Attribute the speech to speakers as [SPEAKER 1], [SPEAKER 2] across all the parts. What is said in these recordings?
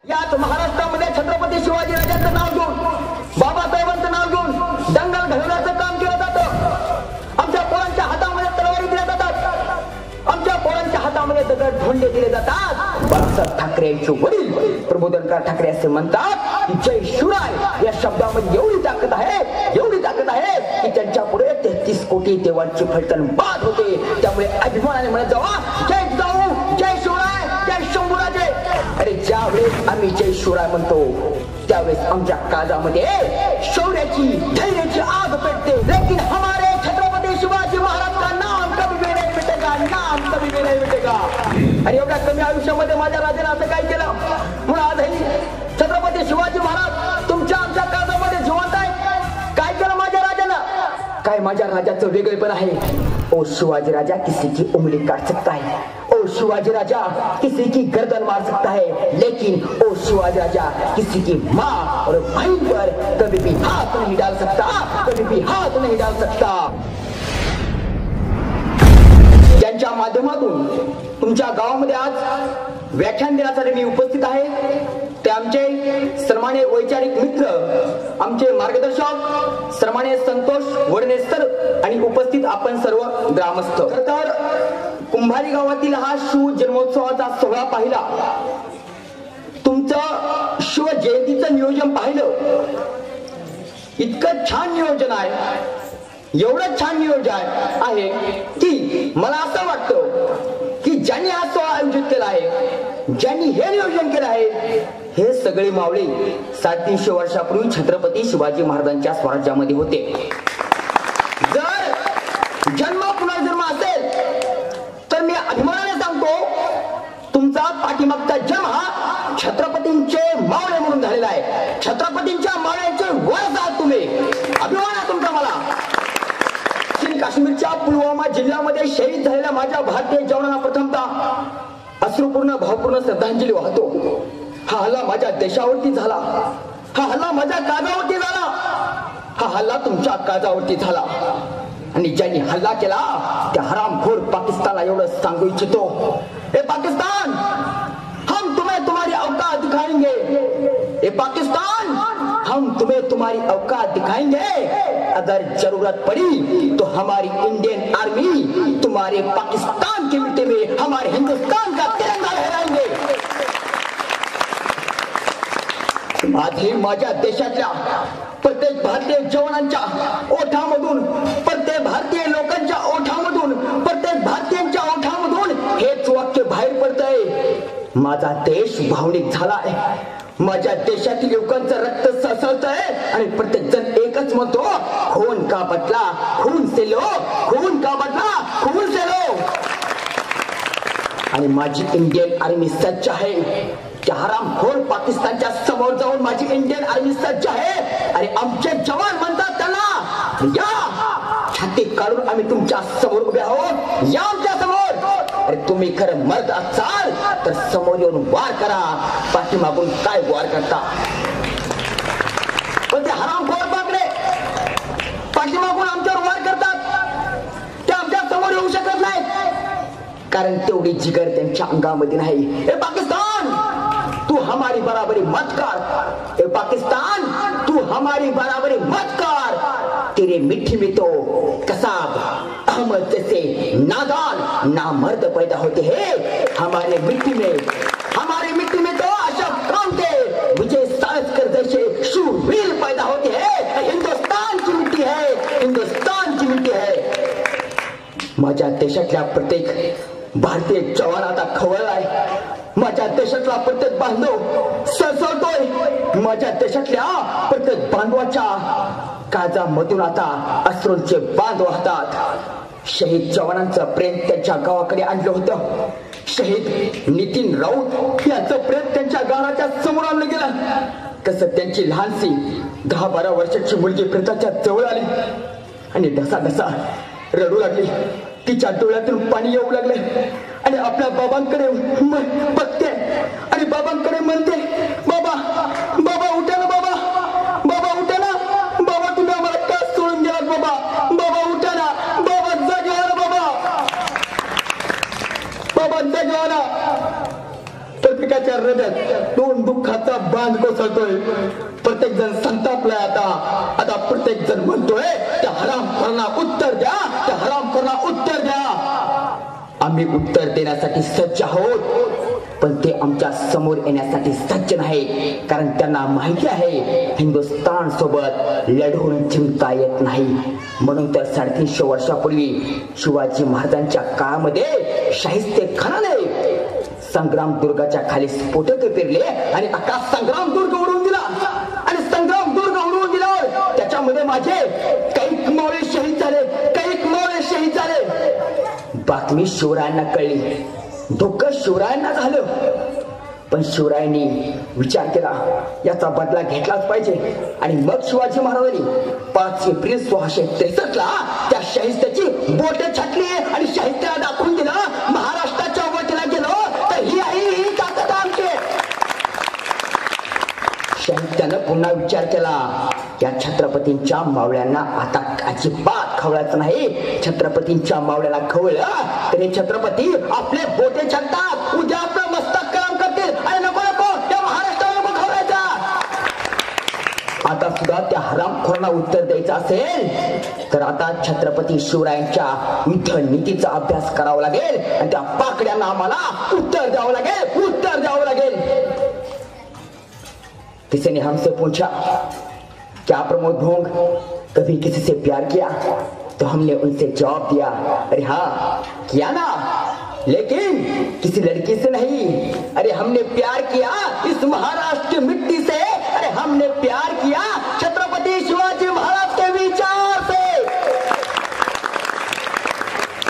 [SPEAKER 1] याच महाराष्ट्रामध्ये छत्रपती शिवाजी राजांचं नाव घेऊन, बाबासाहेबांचं नाव घेऊन दंगल घडवण्याचं काम केलं जातं. आमच्या पोरांच्या हातामध्ये तलवारी दिल्या जातात, आमच्या पोरांच्या हातामध्ये दगड धोंडे दिले जातात. बाळासाहेब ठाकरे यांचे वडील प्रबोधनकार ठाकरे असे म्हणतात की जय शिवराय या शब्दामध्ये एवढी ताकद आहे, एवढी ताकद आहे की त्यांच्या पुढे 33 कोटी देवांची फलटण बाद होते. त्यामुळे अभिमानाने म्हणत जावा जय जाऊ, जय शिवराय, जय शंभूराजे. अरे ज्यावेळेस आम्ही जय शिवराय म्हणतो त्यावेळेस आमच्या काळजामध्ये शौर्याची, धैर्याची आग पेटते. लेकिन हमारे छत्रपती शिवाजी महाराज का नाम कभी भी नहीं मिटेगा, नाम कभी भी नहीं मिटेगा. आणि एवढ्या कमी आयुष्यामध्ये माझ्या राजाने असं काय केलं म्हणून आजही छत्रपती शिवाजी महाराज तुमच्या आमच्या काळजामध्ये जिवंत आहेत. काय केलं माझ्या राजानं? काय माझ्या राजाचं वेगळेपण आहे. ओ शिवाजी राजा किसी की उंगली काट सकता है, ओ शिवाजी राजा किसी की गर्दन मार सकता है, लेकिन ओ शिवाजी राजा किसी की माँ और बहन पर कभी भी हाथ नहीं डाल सकता, कभी भी हाथ नहीं डाल सकता. ज्यांच्या माध्यमातून तुमच्या गावामध्ये आज व्याख्यान देण्यासाठी मी उपस्थित आहे ते आमचे सन्माननीय वैचारिक मित्र, आमचे मार्गदर्शक सन्माननीय संतोष वडणे सर आणि उपस्थित आपण सर्व ग्रामस्थ. तर कुंभारी गावातील हा शिव जन्मोत्सवाचा सोहळा पाहिला, तुमचं शिव जयंतीचं नियोजन पाहिलं. इतकं छान नियोजन आहे, एवढं छान नियोजन आहे की मला असं वाटतं की ज्यांनी हा सोहळा आयोजित केला आहे, ज्यांनी हे नियोजन केलं आहे, हे सगळे मावळे 350 वर्षापूर्वी छत्रपती शिवाजी महाराजांच्या स्वराज्यामध्ये होते. जर जन्म पुनर्जन्म असेल तर मी अभिमानाने सांगतो तुमचा पाठीमागचा जन्म हा छत्रपतींचे मावळे म्हणून झालेला आहे. छत्रपतींच्या मावळ्यांचे वारस आहात तुम्ही. अभिमान आहे तुमचा मला. काश्मीरच्या पुलवामा जिल्ह्यामध्ये शहीद झालेल्या माझ्या भारतीय जवानांना प्रथमतः अश्रुपूर्ण भावपूर्ण श्रद्धांजली वाहतो. हा हल्ला माझ्या देशावरती झाला, हा हल्ला माझ्या काळजावरती झाला, हा हल्ला तुमच्या काळजावरती झाला. आणि ज्यांनी हल्ला केला त्या हरामखोर पाकिस्तानला एवढं सांगू इच्छितो, ए पाकिस्तान, हम तुम्हें तुम्हारी औकात दिखाएंगे. ए पाकिस्तान, हम तुम्हें तुम्हारी औकात दिखाएंगे. अगर जरूरत पड़ी तो हमारी इंडियन आर्मी तुम्हारे पाकिस्तान की मिट्टी में हमारे हिंदुस्तान का तिरंगा लहराएंगे. आजही माझ्या देशातल्या प्रत्येक भारतीय जवानांच्या ओठामधून, प्रत्येक भारतीय लोकांच्या ओठामधून, प्रत्येक भारतीयांच्या ओठामधून हेच वाक्य बाहेर पडतंय, माझा देश भावनिक झालाय. माझ्या देशातील लोकांचं रक्त सळसळतंय आणि प्रत्येक जण एकच म्हणतो, खून का बदला, खून से लो, खून का बदला, खून से लो. आणि माझी इंडियन आर्मी सज्ज आहे. त्या हरामखोर पाकिस्तानच्या समोर जाऊन माझी इंडियन आर्मी सज्ज आहे. आणि आमचे जवान म्हणतात त्यांना या, छाती काढून आम्ही तुमच्या समोर उभे आहोत, या आमच्या समोर. अरे तुम्ही खरं मर्द असाल तर समोर येऊन वार करा, पाठीमागून काय वार करता. पण ते हरामखोर बाकडे पाठीमागून आमच्यावर वार करतात, ते आमच्या समोर येऊ शकत नाही, कारण तेवढी जिगर त्यांच्या अंगामध्ये नाही. ए पाकिस्तान, तू हमारी बराबरी मत कर. ए पाकिस्तान, तू हमारी बराबरी मत कर. तेरे मिट्टी में तो कसाब अहमद जैसे नादान नामर्द पैदा होते हैं. हमारे मिट्टी में तो अशरफ खान विजय सावरकर जैसे शूरवीर पैदा होते हैं. हिंदुस्तान की मिट्टी है, हिंदुस्तान की मिट्टी है. माझ्या देशातल्या प्रत्येक भारतीय जवान आता खवळलाय. माझ्या देशातला प्रत्येक बांधव सळसळतोय. माझ्या देशातल्या प्रत्येक बांधवाच्या काळजामधून आता अश्रूंचे बांध वाहतात. शहीद जवानांचं प्रेम त्यांच्या गावाकडे आणलं होतं. शहीद नितीन राऊत यांचं प्रेम त्यांच्या गावाच्या समोर आणलं गेलं. कसं त्यांची लहानशी 10-12 वर्षाची मुलगी प्रेताच्या जवळ आली आणि ढसा ढसा रडू लागली. तिच्या डोळ्यातून पाणी येऊ लागले आणि आपल्या बाबांकडे बघते आणि बाबांकडे म्हणते, बाबा, बाबा उठा ना, बाबा, बाबा उठा ना, बाबा तुम्ही आम्हाला का सोडून गेलात, बाबा, बाबा उठा ना, बाबा जागे व्हा ना, बाबा, बाबा जागे व्हा ना. प्रत्येकाच्या हृदयात दोन दुःख दुःखाचा बांध कोसळतोय. प्रत्येक जण संतापलाय. आता प्रत्येक जण म्हणतोय त्या हरामखोरांना उत्तर द्या, त्या हरामखोरांना उत्तर द्या. आम्ही उत्तर देण्यासाठी सज्ज आहोत, पण ते आमच्या समोर येण्यासाठी सज्ज नाही. कारण त्यांना माहिती आहे हिंदुस्थान सोबत लढून जिंकता येत नाही. म्हणून तर 350 वर्षापूर्वी शिवाजी महाराजांच्या काळामध्ये शाहिस्ते खानाने संग्राम दुर्गाच्या खाली स्फोटक पेरले आणि अख्खा संग्राम दुर्ग उडवून दिला. आणि संग्राम दुर्ग उडवून दिल्यावर त्याच्यामध्ये माझे कैक मावळे शहीद झाले, कैक मावळे शहीद झाले. बातमी शिवरायांना कळली, दुःख शिवरायांना झालं. पण शिवरायांनी विचार केला याचा बदला घेतलाच पाहिजे. आणि मग शिवाजी महाराजांनी 5 एप्रिल 1663 त्या शाहिस्त्याची बोट छाटली आणि शाहिस्त्याला दाखवून दिलं महाराष्ट्राच्या वतीला गेलो तर ही आहे ही ताकद आमची. शाहिस्त्यानं पुन्हा विचार केला या छत्रपतींच्या मावळ्यांना आता अजिबात खवळायचं नाही. छत्रपतींच्या मावळ्याला खवळलं तरी छत्रपती आपले बोटे छाटतात, उद्या आपलं मस्तक काम करतील. आणि नको नको त्या महाराष्ट्राला नको खवळायचा. आता सुद्धा त्या हरामखोरांना उत्तर द्यायचं असेल तर आता छत्रपती शिवरायांच्या युद्ध नीतीचा अभ्यास करावा लागेल आणि त्या पाकड्यांना आम्हाला उत्तर द्यावं लागेल, उत्तर द्यावं लागेल. किसी ने हमसे पूछा क्या प्रमोद भोंग कभी किसी से प्यार किया? तो हमने उनसे जवाब दिया अरे हाँ किया ना, लेकिन किसी लड़की से नहीं. अरे हमने प्यार किया इस महाराष्ट्र की मिट्टी से. अरे हमने प्यार किया छत्रपति शिवाजी महाराज के विचार से.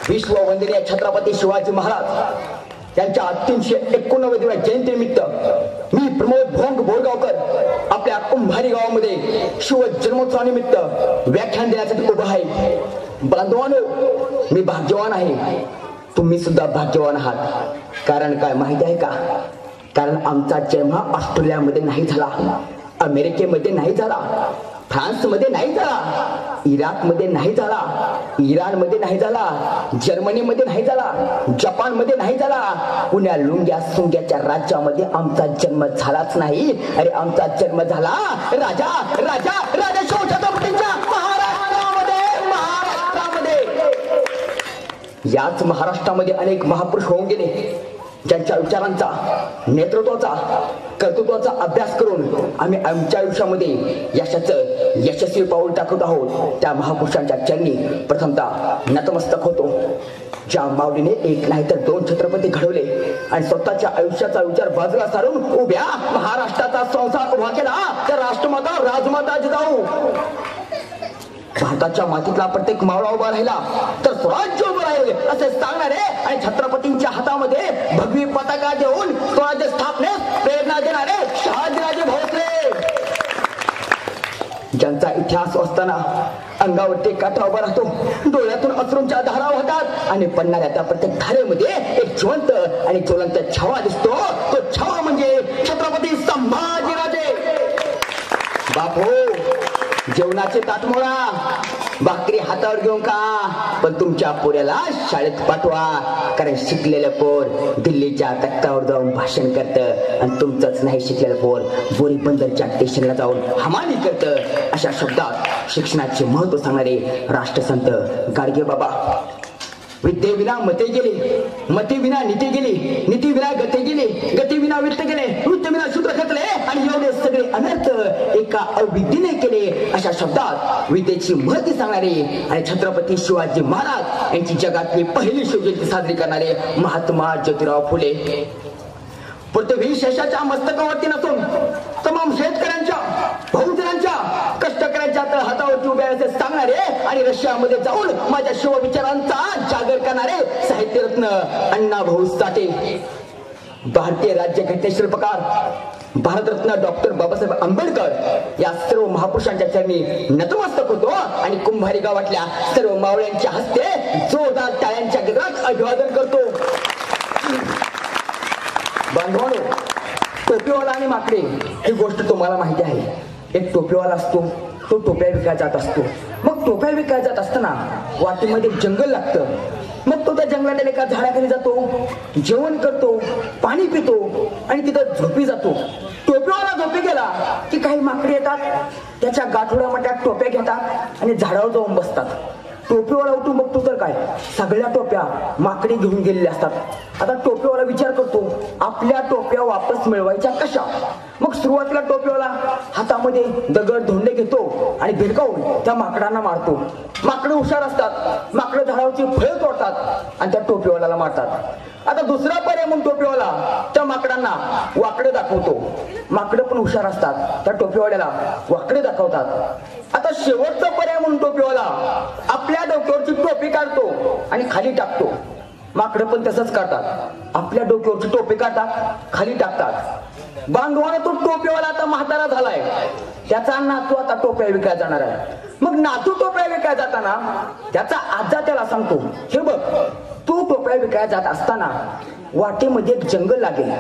[SPEAKER 1] विश्व वंदनीय छत्रपती शिवाजी महाराज यांच्या 389व्या जयंतीनिमित्त मी प्रमोद भोंग बोरगावकर आपल्या कुंभारी गावामध्ये शिव जन्मोत्सवानिमित्त व्याख्यान देण्यासाठी उभा आहे. बांधवांनो, मी भाग्यवान आहे, तुम्ही सुद्धा भाग्यवान आहात. कारण काय माहिती आहे का? कारण आमचा जन्म ऑस्ट्रेलियामध्ये नाही झाला, अमेरिकेमध्ये नाही झाला, फ्रान्स मध्ये नाही झाला, इराक मध्ये नाही झाला, इराण मध्ये नाही झाला, जर्मनी मध्ये नाही झाला, जपान मध्ये नाही झाला, पुण्या लुंग्या सुंग्याच्या राज्यामध्ये आमचा जन्म झालाच नाही. अरे आमचा जन्म झाला राजा राजा राजा छत्रपतींच्या महाराष्ट्रामध्ये. याच महाराष्ट्रामध्ये अनेक महापुरुष होऊन गेले ज्यांच्या विचारांचा, नेतृत्वाचा, कर्तृत्वाचा अभ्यास करून आम्ही आमच्या आयुष्यामध्ये यशाचं यशस्वी पाऊल टाकत आहोत. त्या महापुरुषांच्या चरणी प्रथमतः नतमस्तक होतो. ज्या माऊलीने एक नाही तर 2 छत्रपती घडवले आणि स्वतःच्या आयुष्याचा विचार बाजूला सारून उभ्या महाराष्ट्राचा संसार उभा केला तर राष्ट्रमाता राजमाता जिजाऊ. भारताच्या मातीतला प्रत्येक मावळा उभा राहिला तर स्वराज्य उभं राहील असे सांगणारे आणि छत्रपतींच्या हातामध्ये भगवी पताका देऊन स्वराज्य स्थापनेस प्रेरणा देणारे शहाजीराजे भोसले, ज्यांचा इतिहास असताना अंगावरती काटा उभा राहतो, डोळ्यातून अश्रूंच्या धारा वाहतात आणि पडणाऱ्या त्या प्रत्येक धारेमध्ये एक जिवंत आणि ज्वलंत छावा दिसतो. तो छावा म्हणजे छत्रपती संभाजीराजे. बापू, जेवणाचे ताट मोळा, भाकरी हातावर घेऊन का, पण तुमच्या पोऱ्याला शाळेत पाठवा. कारण शिकलेलं पोर दिल्लीच्या तख्तावर जाऊन भाषण करतं आणि तुमचंच नाही शिकलेलं पोर बोरी बंदरच्या स्टेशनला जाऊन हमाली करतं. अशा शब्दात शिक्षणाचे महत्व सांगणारे राष्ट्रसंत गाडगे बाबा. विद्येविना मते गेले, मते विना नीती गेली, नीती विना गते गेले, गती विना वित्त गेले, वृत्त विना शूद्र खतले आणि एवढे सगळे अनर्थ एका अविद्येने केले. अशा शब्दात विद्येची महती सांगणारे आणि छत्रपती शिवाजी महाराज यांची जगातली पहिली शिवजयंती साजरी करणारे महात्मा ज्योतिराव फुले. पृथ्वी शेषाच्या मस्तकावरती नसून तमाम शेतकऱ्यांच्या, बहुजनांच्या, कष्टकऱ्यांच्या हातावरती उभे असे सांगणारे आणि रशियामध्ये जाऊन माझ्या शिवविचारांचा जागर करणारे साहित्यरत्न अण्णाभाऊ साठे. भारतीय राज्यघटने शिल्पकार भारतरत्न डॉक्टर बाबासाहेब आंबेडकर या सर्व महापुरुषांच्या चरणी नतमस्तक होतो आणि कुंभारी गावातल्या सर्व मावळ्यांच्या हस्ते जोरदार टाळ्यांच्या गजरात अभिवादन करतो. बांधवांनो, टोपीवाला आणि माकडे ही गोष्ट तुम्हाला माहिती आहे. एक टोपीवाला असतो, तो टोप्या विकायला जात असतो. मग टोप्या विकायला जात असताना वाटेमध्ये जंगल लागतं. मग तो त्या जंगलात एका झाडाखाली जातो, जेवण करतो, पाणी पितो आणि तिथं झोपी जातो. टोपीवाला झोपी गेला की काही माकडे येतात, त्याच्या गाठोड्या मोठ्या टोप्या घेतात आणि झाडावर जाऊन बसतात. टोपीवाला उठून बघतो तर काय, सगळ्या टोप्या माकडे घेऊन गेलेल्या असतात. आता टोपीवाला विचार करतो, आपल्या टोप्या वापस मिळवायच्या कशा. मग सुरुवातीला टोपीवाला हातामध्ये दगड धोंडे घेतो आणि भिरकावून त्या माकडांना मारतो. माकडं हुशार असतात, माकडं झाडावरची फळं तोडतात आणि त्या टोपीवाल्याला मारतात. आता दुसरा पर्याय म्हणून टोपीवाला त्या माकडांना वाकडे दाखवतो. माकडं पण हुशार असतात, त्या टोपीवाल्याला वाकडे दाखवतात. आता शेवटचा पर्याय म्हणून टोपीवाला आपल्या डोक्यावरची टोपी काढतो आणि खाली टाकतो. माकडं पण तसंच करतात, आपल्या डोक्यावरची टोपी काढतात, खाली टाकतात. बांधवाने तो टोपीवाला आता म्हातारा झालाय, त्याचा नातू आता टोप्या विकायला जाणार आहे. मग नातू टोप्या विकायला जाताना त्याचा आजा त्याला सांगतो, हे बघ, तू टोप्या विकायला जात असताना वाटेमध्ये एक जंगल लागेल,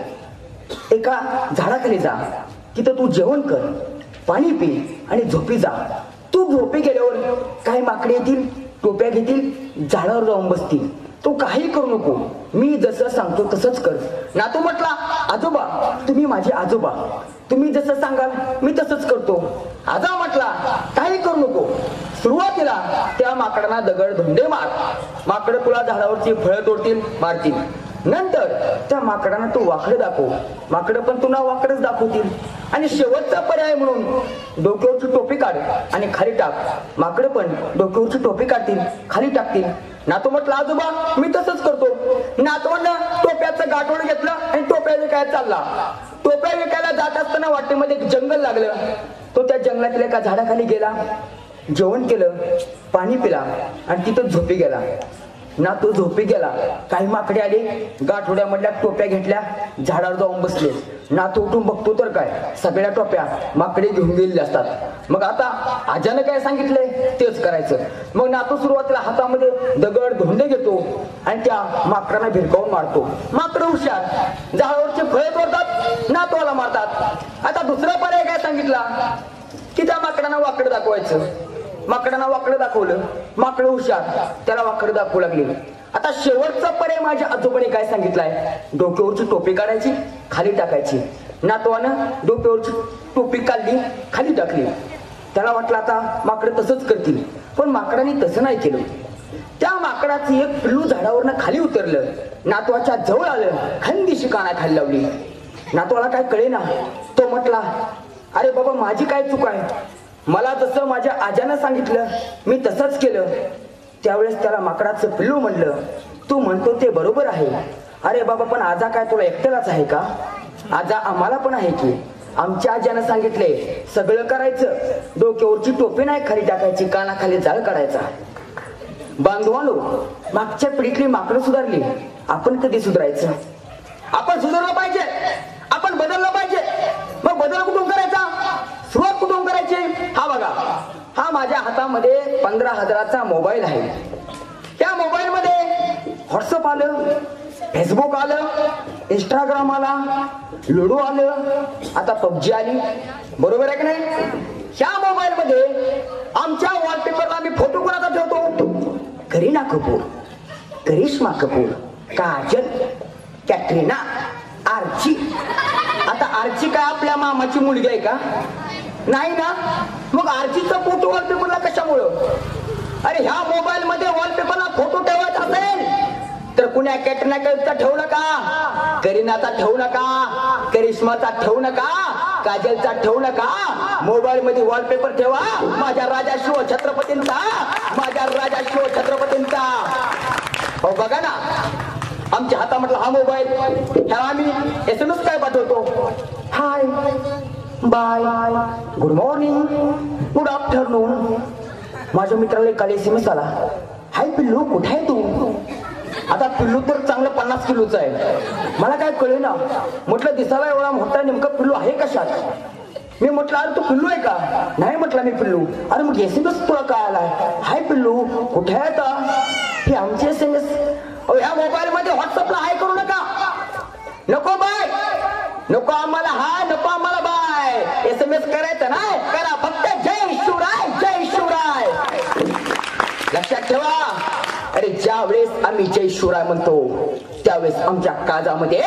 [SPEAKER 1] एका झाडाखाली जा, तिथं तू जेवण कर, पाणी पी आणि झोपी जा. तू झोपी गेल्यावर काही माकडे येतील, टोप्या घेतील, झाडावर जाऊन बसतील. तू काही करू नको, मी जसं सांगतो तसंच कर. नातू म्हटला, आजोबा तुम्ही माझे आजोबा, तुम्ही जसं सांगाल मी तसंच करतो. आजा म्हटला, काही करू नको, सुरुवातीला त्या माकडांना दगड धोंडे मार, माकडं तुला झाडावरची फळं तोडतील, मारतील. नंतर त्या माकडांना तू वाकडं दाखव, माकडं पण तुला वाकडच दाखवतील. आणि शेवटचा पर्याय म्हणून डोक्यावरची टोपी काढ आणि खाली टाक, माकडं पण डोक्यावरची टोपी काढतील, खाली टाकतील. नातू म्हटलं, आजोबा मी तसंच करतो. नातवानं टोप्याचं गाठोड घेतलं आणि टोप्या विकायला चालला. टोप्या विकायला जात असताना वाटेमध्ये एक जंगल लागलं. तो त्या जंगलातील एका झाडाखाली गेला, जेवण केलं, पाणी पिला आणि तिथं झोपी गेला. ना तो झोपी गेला, काही माकडे आले, गाठोड्यामधल्या टोप्या घेतल्या, झाडावर जाऊन बसले. ना तो उठून बघतो तर काय, सगळ्या टोप्या माकडे घेऊन गेलेले असतात. मग आता आजानं काय सांगितलंय तेच करायचं. मग नातू सुरुवातीला हातामध्ये दगड धोंडे घेतो आणि त्या माकडांना भिरकावून मारतो. माकडं हुशार, झाडावरचे फळे तोडतात, नातवाला मारतात. आता दुसरा पर्याय काय सांगितला की त्या माकडांना वाकडं दाखवायचं. माकडांना वाकडं दाखवलं, माकडं हुशार, त्याला वाकडं दाखवू लागली. आता शेवटचा पर्याय माझ्या आजोबाने काय सांगितलाय, डोक्यावरची टोपी काढायची, खाली टाकायची. नातवानं डोक्यावरची टोपी काढली, खाली टाकली. त्याला वाटलं आता माकडं तसंच करतील, पण माकडाने तसं नाही केलं. त्या माकडाचं एक पिल्लू झाडावरनं खाली उतरलं, नातवाच्या जवळ आलं, खंदिशी काना खाली लावली. नातवाला काय कळेना. तो म्हटला, अरे बाबा माझी काय चूक आहे, मला जसं माझ्या आजानं सांगितलं मी तसंच केलं. त्यावेळेस त्याला माकडाचं पिल्लू म्हणलं, तू म्हणतो ते बरोबर आहे. अरे बाबा पण आजा काय तुला एकट्यालाच आहे का, आजा आम्हाला पण आहे की. आमच्या आजानं सांगितले सगळं करायचं, डोक्यावरची टोपी नाही खाली टाकायची, कानाखाली जाळ काढायचा. बांधवांनो, मागच्या पिढीतली माकडं सुधारली, आपण कधी सुधारायचं? आपण सुधारलं पाहिजे, आपण बदललं पाहिजे. मग बदल कुठून करायचा, सुरुवात कुठून करायची? हा बघा, हा माझ्या हातामध्ये 15,000चा मोबाईल आहे. त्या मोबाईल मध्ये व्हॉट्सअप आलं, फेसबुक आलं, इंस्टाग्राम आला, लुडो आलं, आता पबजी आली, बरोबर आहे की नाही? ह्या मोबाईल मध्ये आमच्या वॉलपेपरला आम्ही फोटो कोणाचा ठेवतो, करीना कपूर, करिश्मा कपूर, काजल, कॅटरीना, आर्ची. आता आर्ची काय आपल्या मामाची मुलगी आहे का? नाही ना. मग आर्चीचा फोटो वॉलपेपरला कशामुळं? अरे ह्या मोबाईल मध्ये वॉलपेपरला फोटो ठेवायचा असेल तर कुण्या कॅटरीना कैफचा ठेवू नका, करीनाचा ठेवू नका, करिश्माचा ठेवू नका, काजलचा ठेवू नका. मोबाईल मध्ये वॉलपेपर ठेवा माझ्या राजा शिव छत्रपतींचा, माझ्या राजा शिव छत्रपतींचा. हो बघा ना, आमच्या हातामधला हा मोबाईल, ह्या आम्ही SMS काय पाठवतो, hi, bye, good morning, good afternoon. माझ्या मित्राला काल SMS आला, हाय पिल्लू कुठे आहे तू? आता पिल्लू तर चांगलं 50 किलोचं आहे. मला काय कळेना, म्हटलं दिसायला एवढा मोठा नेमका पिल्लू आहे कशात? मी म्हटलं अरे तू पिल्लू आहे का? नाही म्हटलं मी पिल्लू. अरे मग SMS तुला काय आलाय, हाय पिल्लू कुठे आहे आता? हे आमचे SMS. ह्या मोबाईल मध्ये व्हॉट्सअपला हाय करू नका, नको बाय, नको आम्हाला हाय, नको आम्हाला बाय. SMS करायचं नाही, करा फक्त जय शिवराय, जय शिवराय. लक्षात ठेवा. अरे ज्या वेळेस आम्ही जय शिवराय म्हणतो त्यावेळेस आमच्या काळजामध्ये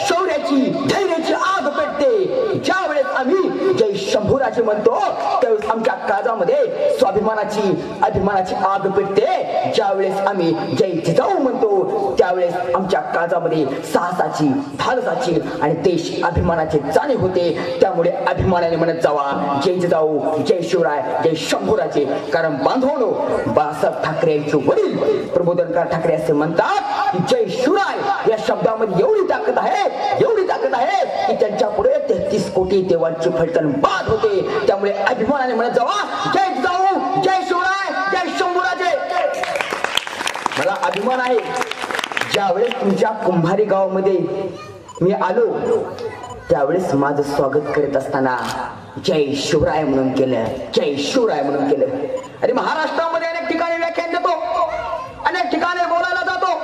[SPEAKER 1] शौर्याची धैर्याची आग पेटते. ज्या वेळेस आम्ही जय शंभूराजे म्हणतो त्यावेळेस आमच्या काळजामध्ये स्वाभिमानाची अभिमानाची आग पेटते. ज्या वेळेस आम्ही जय जिजाऊ म्हणतो त्यावेळेस आमच्या काळजामध्ये साहसाची धाडसाची आणि देश अभिमानाची जाणीव होते. त्यामुळे अभिमानाने म्हणत जावा जय जिजाऊ जय शिवराय जय शंभूराजे. कारण बांधवनो बाळासाहेब ठाकरे यांचे वडील प्रबोधनकार ठाकरे असे म्हणतात की जय शिवराय या शब्दामध्ये एवढी ताकद आहे की त्यांच्या पुढे 33 कोटी देवांची फलटण बाद होते. त्यामुळे अभिमानाने म्हणत जावा जय जिजाऊ जय शिवराय जय शंभूराजे. मला अभिमान आहे ज्यावेळेस तुमच्या कुंभारी गावामध्ये मी आलो त्यावेळेस माझं स्वागत करत असताना जय शिवराय म्हणून केलं, जय शिवराय म्हणून केलं. आणि महाराष्ट्रामध्ये अनेक ठिकाणी व्याख्यान देतो, अनेक ठिकाणी बोलायला जातो.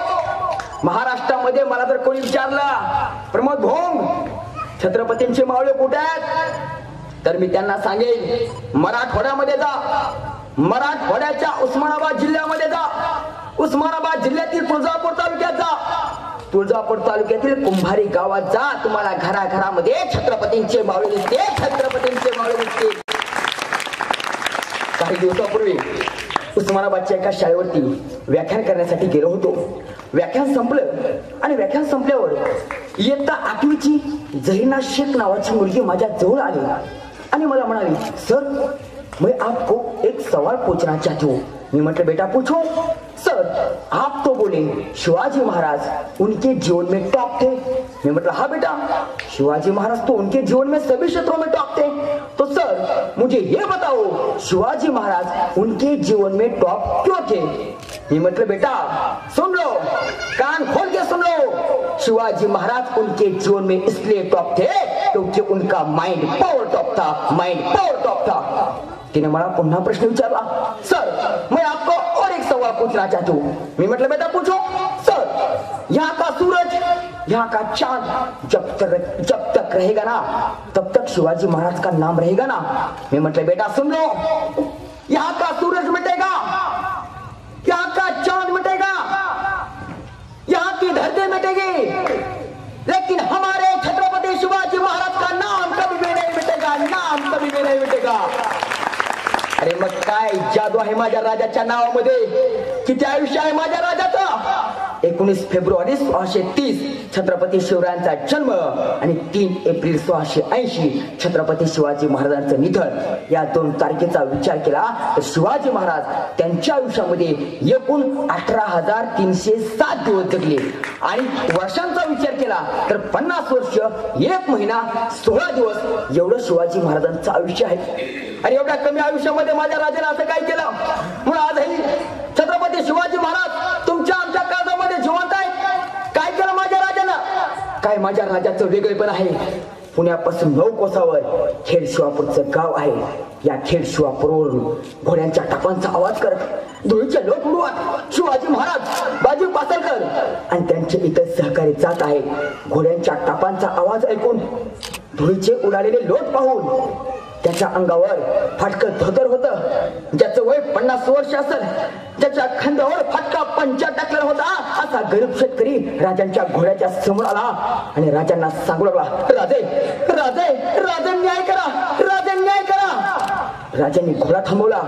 [SPEAKER 1] महाराष्ट्रामध्ये मला जर कोणी विचारलं प्रमोद भोंग छत्रपतींचे मावळे कुठे आहेत तर मी त्यांना सांगेन मराठवाड्यामध्ये जा, मराठवाड्याच्या उस्मानाबाद जिल्ह्यामध्ये जा, उस्मानाबाद जिल्ह्यातील तुळजापूर तालुक्यात जा, तुळजापूर तालुक्यातील कुंभारी गावात जा. तुम्हाला घराघरामध्ये छत्रपतींचे मावळे दिसते, छत्रपतींचे मावळे दिसते. काही दिवसापूर्वी उस्मानाबादच्या एका शाळेवरती व्याख्यान करण्यासाठी गेलो होतो. व्याख्यान संपलं आणि व्याख्यान संपल्यावर इयत्ता 8वीची जहीना शेख नावाची मुलगी माझ्या जवळ आली आणि मला म्हणाली सर मैं आपको एक सवाल पूछना चाहती हूँ. मैं मतलब बेटा पूछो. सर आप तो बोले शिवाजी महाराज उनके जीवन में टॉप थे. मैं मतलब हाँ बेटा शिवाजी महाराज तो उनके जीवन में सभी क्षेत्रों में टॉप थे. तो सर मुझे ये बताओ शिवाजी महाराज उनके जीवन में टॉप क्यों थे. मैं मतलब बेटा सुन लो, कान खोल के सुन लो. शिवाजी महाराज उनके जीवन में इसलिए टॉप थे क्योंकि उनका माइंड पावर टॉप था, माइंड पावर टॉप था. तिने मला पुन्हा प्रश्न विचारला सर मैं आपको और एक सवाल पूछना चाहती हूँ. मैं मतलब बेटा पूछो. सर यहाँ का सूरज यहाँ का चांद जब तक रहेगा ना तब तक शिवाजी महाराज का नाम रहेगा ना. मैं मतलब बेटा सुन लो, यहाँ का सूरज मिटेगा, यहाँ का चांद मिटेगा, यहाँ की धरती मिटेगी, लेकिन हमारे छत्रपति शिवाजी महाराज का नाम कभी भी नहीं मिटेगा, नाम कभी भी नहीं मिटेगा. अरे मग काय जादू आहे माझ्या राजाच्या नावामध्ये, किती आयुष्य आहे माझ्या राजाचं. 19 फेब्रुवारी 1630 छत्रपती शिवरायांचा जन्म आणि 3 एप्रिल 1680 छत्रपती शिवाजी महाराजांचं निधन. या 2 तारखेचा विचार केला तर शिवाजी महाराज त्यांच्या आयुष्यामध्ये एकूण 18,307 दिवस जगले. आणि वर्षांचा विचार केला तर 50 वर्ष 1 महिना 16 दिवस एवढं शिवाजी महाराजांचं आयुष्य आहे. आणि एवढ्या कमी आयुष्यामध्ये माझ्या राजाने असं काय केलं म्हणून आजही छत्रपती शिवाजी महाराज तुमच्या आमच्या काळजामध्ये जिवंत आहेत. काय केलं माझ्या राजानं, काय माझ्या राजाचं वेगळेपण आहे. पुण्यापासून 9 कोसावर खेडशिवापूरचं गाव आहे. या खेडशिवापूरवरून घोड्यांच्या टापांचा आवाज करत धुळीचे लोट उडवत शिवाजी महाराज बाजी पासलकर आणि त्यांचे इतर सहकारी जात आहेत. घोड्यांच्या टापांचा आवाज ऐकून धुळीचे उडालेले लोट पाहून त्याच्या अंगावर फाटकं धोतर होतं, ज्याचं वय 50 वर्ष असेल, ज्याच्या खांद्यावर फाटका पंचा टाकलेला होता, असा गरीब शेतकरी राजांच्या घोड्याच्या समोर आला आणि राजांना सांगू लागला राजे राजे राजे न्याय करा, राजे न्याय करा. राजांनी घोडा थांबवला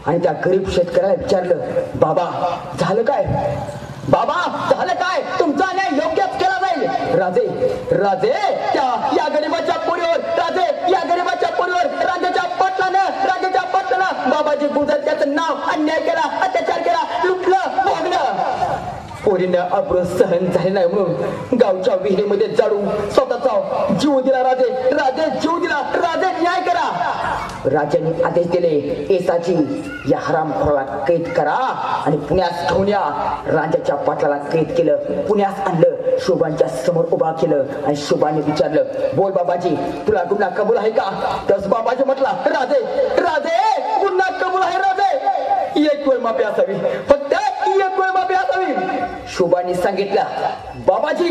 [SPEAKER 1] आणि त्या गरीब शेतकऱ्याला विचारलं बाबा झालं काय, बाबा झालं काय, तुमचा न्याय योग्यच केला जाईल. राजे राजे या गरीबाच्या पोरीवर, राजे या गरीबाच्या पोरीवर राजाच्या पाटलानं बाबाजी गुजर त्याचं नाव अन्याय केला, अत्याचार केला, लुटलं भोगलं. पोरीनं अब्रू सहन झाले नाही म्हणून गावच्या विहिरीमध्ये जाडून स्वतःचा जीव दिला. राजे राजे जीव दिला, राजे न्याय करा. राजाने आदेश दिले एसाची या हरामखोराला कैद करा आणि पुण्यास घेऊन या. राजाच्या पाटलाला कैद केलं, पुण्यास आणलं, शोभांच्या समोर उभा केलं आणि शोभाने विचारलं बोल बाबाजी तुला गुन्हा कबूल आहे का. त्यास बाबाजी म्हटला राजे राजे गुन्हा कबूल आहे राजे, एक वेळ माफी असावी, फक्त एक वेळ माफी असावी. शोभाने सांगितलं बाबाजी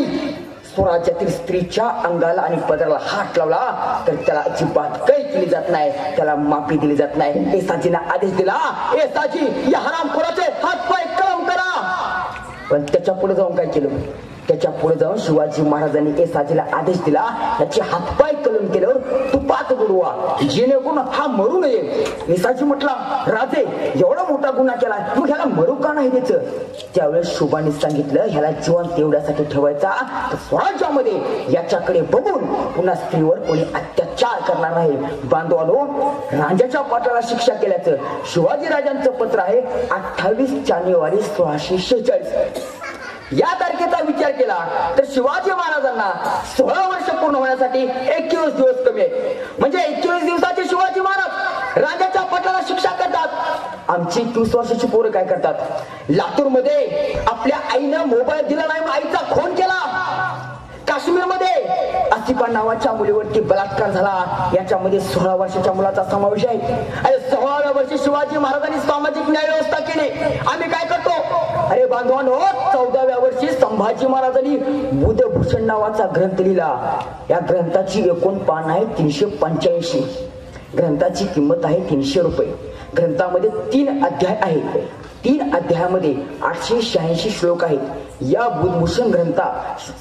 [SPEAKER 1] स्वराज्यातील स्त्रीच्या अंगाला आणि पदराला हात लावला तर त्याला अजिबात काही केली जात नाही, त्याला माफी दिली जात नाही. एसाजीने आदेश दिला एसाजी या हरामखोराचे हात पाय कलम करा. पण त्याच्या पुढे जाऊन काय केलं, त्याच्या पुढे जाऊन शिवाजी महाराजांनी केसाजीला आदेश दिला, त्याचे हातपाय कलम केल्यावर तुपात बुडवा जेणेकरून हा मरू नये. केसाजी म्हटला, राजे एवढा मोठा गुन्हा केला, मग ह्याला मरू का नाही द्यायचं. त्यावेळेस शुभाने सांगितलं, ह्याला जिवंत तेवढ्यासाठी ठेवायचा तर स्वराज्यामध्ये याच्याकडे बघून पुन्हा स्त्रीवर कोणी अत्याचार करणार नाही. बांधवानो, राजाच्या पाटलाला शिक्षा केल्याचं शिवाजी राजांचं पत्र आहे 28 जानेवारी 1646. या तारखेचा विचार केला तर शिवाजी महाराजांना 16 वर्ष पूर्ण होण्यासाठी 21 दिवस कमी आहे. म्हणजे 21 दिवसाचे शिवाजी महाराज राजाच्या पटलाला शिक्षा करतात. आमची 21 वर्षाची पोरं काय करतात. लातूर मध्ये आपल्या आईनं मोबाईल दिला नाही, आईचा खून केला. काश्मीर मध्ये आसिफा नावाच्या मुलीवरती बलात्कार झाला, याच्यामध्ये 16 वर्षाच्या मुलाचा समावेश आहे. आणि 16व्या वर्षी शिवाजी महाराजांनी सामाजिक न्याय व्यवस्था केली. आम्ही काय करतो, अरे बांधवांनो, 14व्या वर्षी संभाजी महाराजांनी बुधभूषण नावाचा ग्रंथ लिहिला. या ग्रंथाची एकूण पान आहे 385. ग्रंथाची किंमत आहे 300 रुपये. ग्रंथामध्ये 3 अध्याय आहेत. 3 अध्यायामध्ये 886 श्लोक आहेत. या बुधभूषण ग्रंथा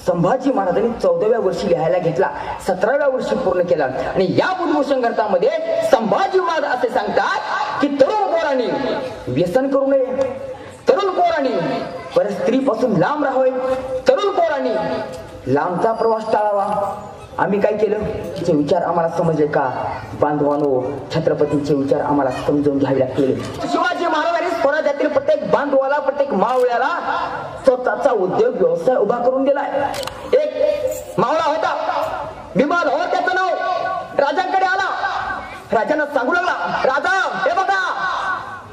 [SPEAKER 1] संभाजी महाराजांनी 14व्या वर्षी लिहायला घेतला, 17व्या वर्षी पूर्ण केला. आणि या बुधभूषण ग्रंथामध्ये संभाजी महाराज असे सांगतात की तरुण पोरांनी व्यसन करू नये, तरुण पोरांनी परस्त्रीपासून लांब राहावे, तरुण पोरांनी लांबचा प्रवास टाळावा. आम्ही काय केलं, तिचे विचार आम्हाला समजले का. बांधवानो, छत्रपतींचे विचार आम्हाला समजून घ्यावे लागतील. शिवाजी महाराजांनी स्वराज्यातील प्रत्येक बांधवाला, प्रत्येक मावळ्याला स्वतःचा उद्योग व्यवसाय उभा करून दिलाय. एक मावळा होता भीमा लोहार, त्याचं नाव. राजांकडे आला, राजांना सांगू लागला, राजा हे बघा,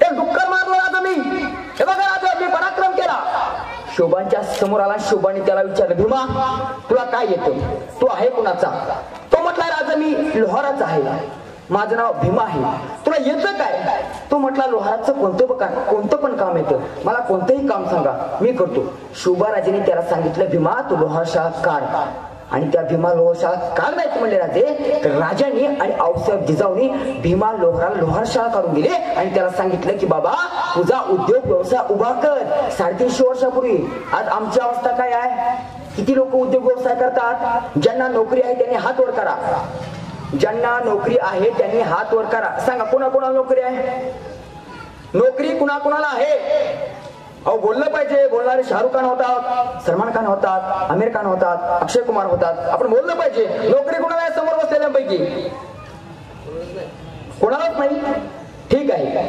[SPEAKER 1] एक डुक्कर मारलो राजा मी, हे बघा राजा, मी पराक्रम केला. शोभांच्या समोर आला. शोभाने त्याला विचारलं, भीमा तुला काय येतं, तू आहे कुणाचा. तो म्हटला, राजा मी लोहाराचा आहे, माझं नाव भीमा आहे. तुला येतं काय. तो म्हटला, लोहाराचं कोणतं पण काम येतं, मला कोणतंही काम सांगा, मी करतो. शोभाराजाने त्याला सांगितलं, भीमा तू लोहारशाळा काढ. आणि त्या भीमा लोहारशाळा काढ नाही म्हणले राजे, तर राजाने आणि आऊसाहेब जिजाऊनी भीमा लोहारशाळा काढून दिले. आणि त्याला सांगितलं की बाबा तुझा उद्योग व्यवसाय उभा कर. 350 वर्षापूर्वी आज आमची अवस्था काय आहे. किती लोक उद्योग व्यवसाय करतात. ज्यांना नोकरी आहे त्यांनी हात वर करा, ज्यांना नोकरी आहे त्यांनी हात वर करा. सांगा कुणाकुणाला नोकरी आहे. नोकरी कुणाकुणाला आहे. अहो बोललं पाहिजे. बोलणारे शाहरुख खान होतात, सलमान खान होतात, आमिर खान होतात, अक्षय कुमार होतात. आपण बोललं पाहिजे. नोकरी कुणाला आहे समोर बसलेल्यांपैकी. कोणालाच नाही. ठीक आहे,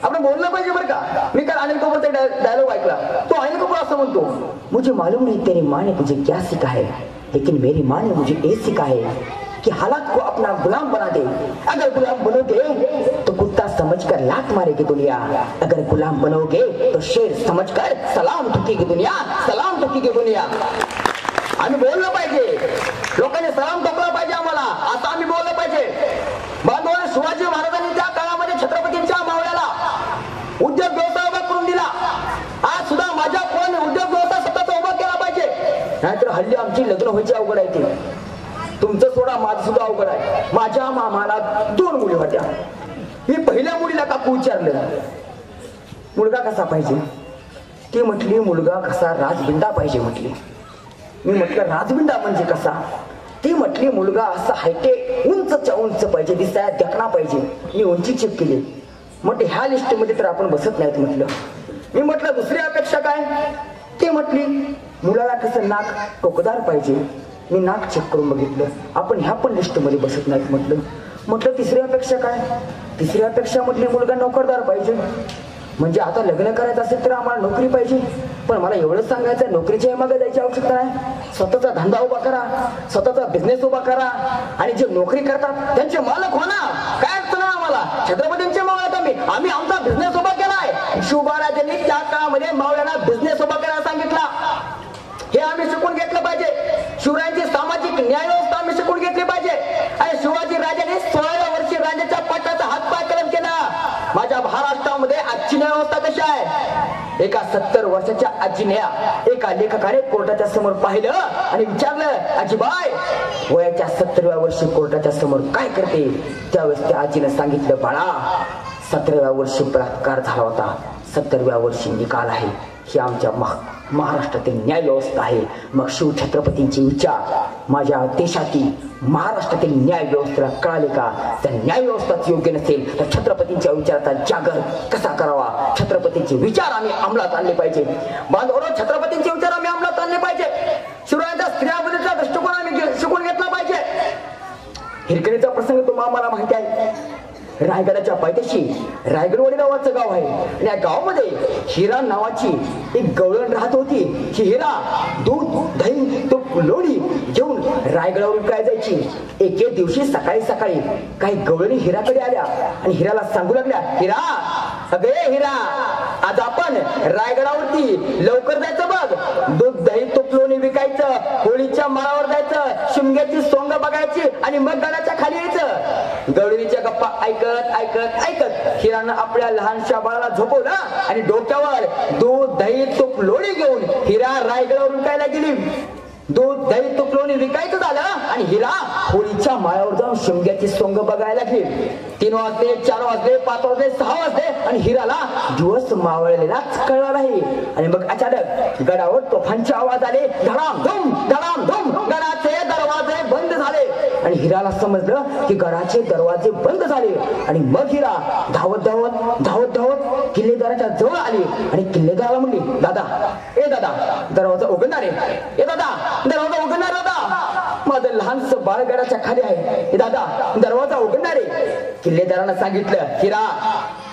[SPEAKER 1] आपण बोललं पाहिजे बरं का. मी काल अनिल कपूरचा डायलॉग ऐकला. तो अनिल कपूर असं म्हणतो, मुझे मालूम नहीं तेरी माँ ने तुझे क्या सिखा है, लेकिन मेरी माँ ने मुझे ये सिखा है कि हालात को अपना गुलाम बना दे. अगर गुलाम बनोगे तो कुत्ता समझकर लात मारेगी दुनिया, अगर गुलाम बनोगे तो शेर समझकर सलाम ठोकेगी दुनिया, सलाम ठोकेगी दुनिया. आम्ही बोललं पाहिजे. लोकांनी सलाम ठोकला पाहिजे आम्हाला, असं आम्ही बोललं पाहिजे. बांधवांनो, शिवाजी महाराजांनी त्या काळामध्ये छत्रपतींच्या मावळ्याला उद्योग व्यवसाय उभा करून दिला. आज सुद्धा माझ्या कोणी उद्योग व्यवसाय स्वतःचा उभा केला पाहिजे. नाहीतर हल्ली आमची लग्न व्हायची अवघड आहे. ते तुमचं सोडा, माझं सुद्धा अवघड आहे. माझ्या मामाला 2 मुली होत्या. मी पहिल्या मुलीला काकू विचारलं, मुलगा कसा पाहिजे. ती म्हटली मुलगा कसा राजबिंडा पाहिजे म्हटली. मी म्हटलं राजबिंडा म्हणजे कसा. ती म्हटली मुलगा असा हायटे उंचच्या उंच पाहिजे, दिसाय देखणा पाहिजे. मी उंची चेक केली. म्हटलं ह्या लिस्टमध्ये तर आपण बसत नाहीत म्हटलं. मी म्हटलं दुसरी अपेक्षा काय. ती म्हटली मुलाला कसं नाक टोकदार पाहिजे. मी नाक चेक करून बघितलं, आपण ह्या पण लिस्ट मध्ये बसत नाहीत म्हटलं. म्हटलं तिसरी अपेक्षा काय. तिसरी अपेक्षा म्हटली मुलगा नोकरदार पाहिजे. म्हणजे आता लग्न करायचं असेल तर आम्हाला नोकरी पाहिजे. पण मला एवढंच सांगायचं, नोकरीच्या मागे जायची आवश्यकता नाही. स्वतःचा धंदा उभा करा, स्वतःचा बिझनेस उभा करा. आणि जे नोकरी करतात त्यांचे मालक हो ना. काय अडचण आहे आम्हाला. छत्रपतींचे मावळ्यात आम्ही आमचा बिझनेस उभा केलाय. शिवबाराजांनी त्या काळामध्ये मावळ्यांना बिझनेस उभा करायला सांगितला. हे आम्ही शिकून घेतलं पाहिजे. शिवरायांची सामाजिक न्याय व्यवस्था आम्ही शिकून घेतली पाहिजे. आणि शिवाजी राजाने 16व्या वर्षी राजाच्या पाटाचा हातपाय कलम केला. माझ्या महाराष्ट्रामध्ये आजची न्याय व्यवस्था कशी आहे. एका 70 वर्षाच्या आजीने एका लेखकाने कोर्टाच्या समोर पाहिलं आणि विचारलं, आजीबाई वयाच्या 70व्या वर्षी कोर्टाच्या समोर काय करते. त्यावेळेस त्या आजीने सांगितलं, बाळा 17व्या वर्षी बलात्कार झाला होता, 70व्या वर्षी निकाल आहे. ही आमच्या महाराष्ट्रातील न्याय व्यवस्था आहे. मग शिवछत्रपतींचे विचार माझ्या देशातील महाराष्ट्रातील न्याय व्यवस्थेला कळाले का? जर न्याय व्यवस्थाच योग्य नसेल तर छत्रपतींच्या विचाराचा जागर कसा करावा? छत्रपतींचे विचार आम्ही अंमलात आणले पाहिजे. बांधवरो, छत्रपतींचे विचार आम्ही अंमलात आणले पाहिजे. शिवरायांच्या स्त्रियाबद्दलचा दृष्टिकोन आम्ही शिकून घेतला पाहिजे. हिरकणीचा प्रसंग तुम्हाला मला माहिती आहे. रायगडाच्या पायथ्याशी रायगडवाडी नावाचं गाव आहे आणि या गावामध्ये हिरा नावाची एक गवळण राहत होती. ही हिरा दूध, दही, तूप, लोणी घेऊन रायगडावरून काय जायची. एके दिवशी सकाळी सकाळी काही गवळणी हिराकडे आल्या आणि हिराला सांगू लागल्या, हिरा, अगे हिरा, आज आपण रायगडावरती लवकर जायचं बघ. दूध, दही, तूप, लोणी विकायचं, होळीच्या माळावर जायचं, शिमग्याची सोंग बघायची आणि मग गडाच्या खाली यायचं. गवळणीच्या गप्पा ऐकत ऐकत ऐकत हिरानं आपल्या लहानशा बाळाला झोपवलं आणि डोक्यावर दूध, दही, तूप, लोणी घेऊन हिरा रायगडावरून विकायला गेली. दूध, दही, तूप, लोणी विकायचं झालं आणि हिरा होळीच्या माळावर जाऊन शिमग्याची सोंग बघायला लागली. 3 वाजले, 4 वाजले, 5 वाजले, 6 वाजले आणि हिराला दिवस मावळलेलाच कळला नाही. आणि मग अचानक गडावर तोफांचे आवाज आले. धडामधूम धडामधूम गडाचे दरवाजे बंद झाले आणि हिराला समजलं की गडाचे दरवाजे बंद झाले. आणि मग हिरा धावत धावत धावत धावत किल्लेदाराच्या जवळ आली आणि किल्लेदाराला म्हणली, दादा, ए दादा, दरवाजा उघडणार आहे. ए दादा, दरवाजा उघडणार. दादा, माझं लहानसं बाळ गडाच्या खाली आहे. दादा, दरवाजा उघडणार आहे. किल्लेदारानं सांगितलं, हिरा,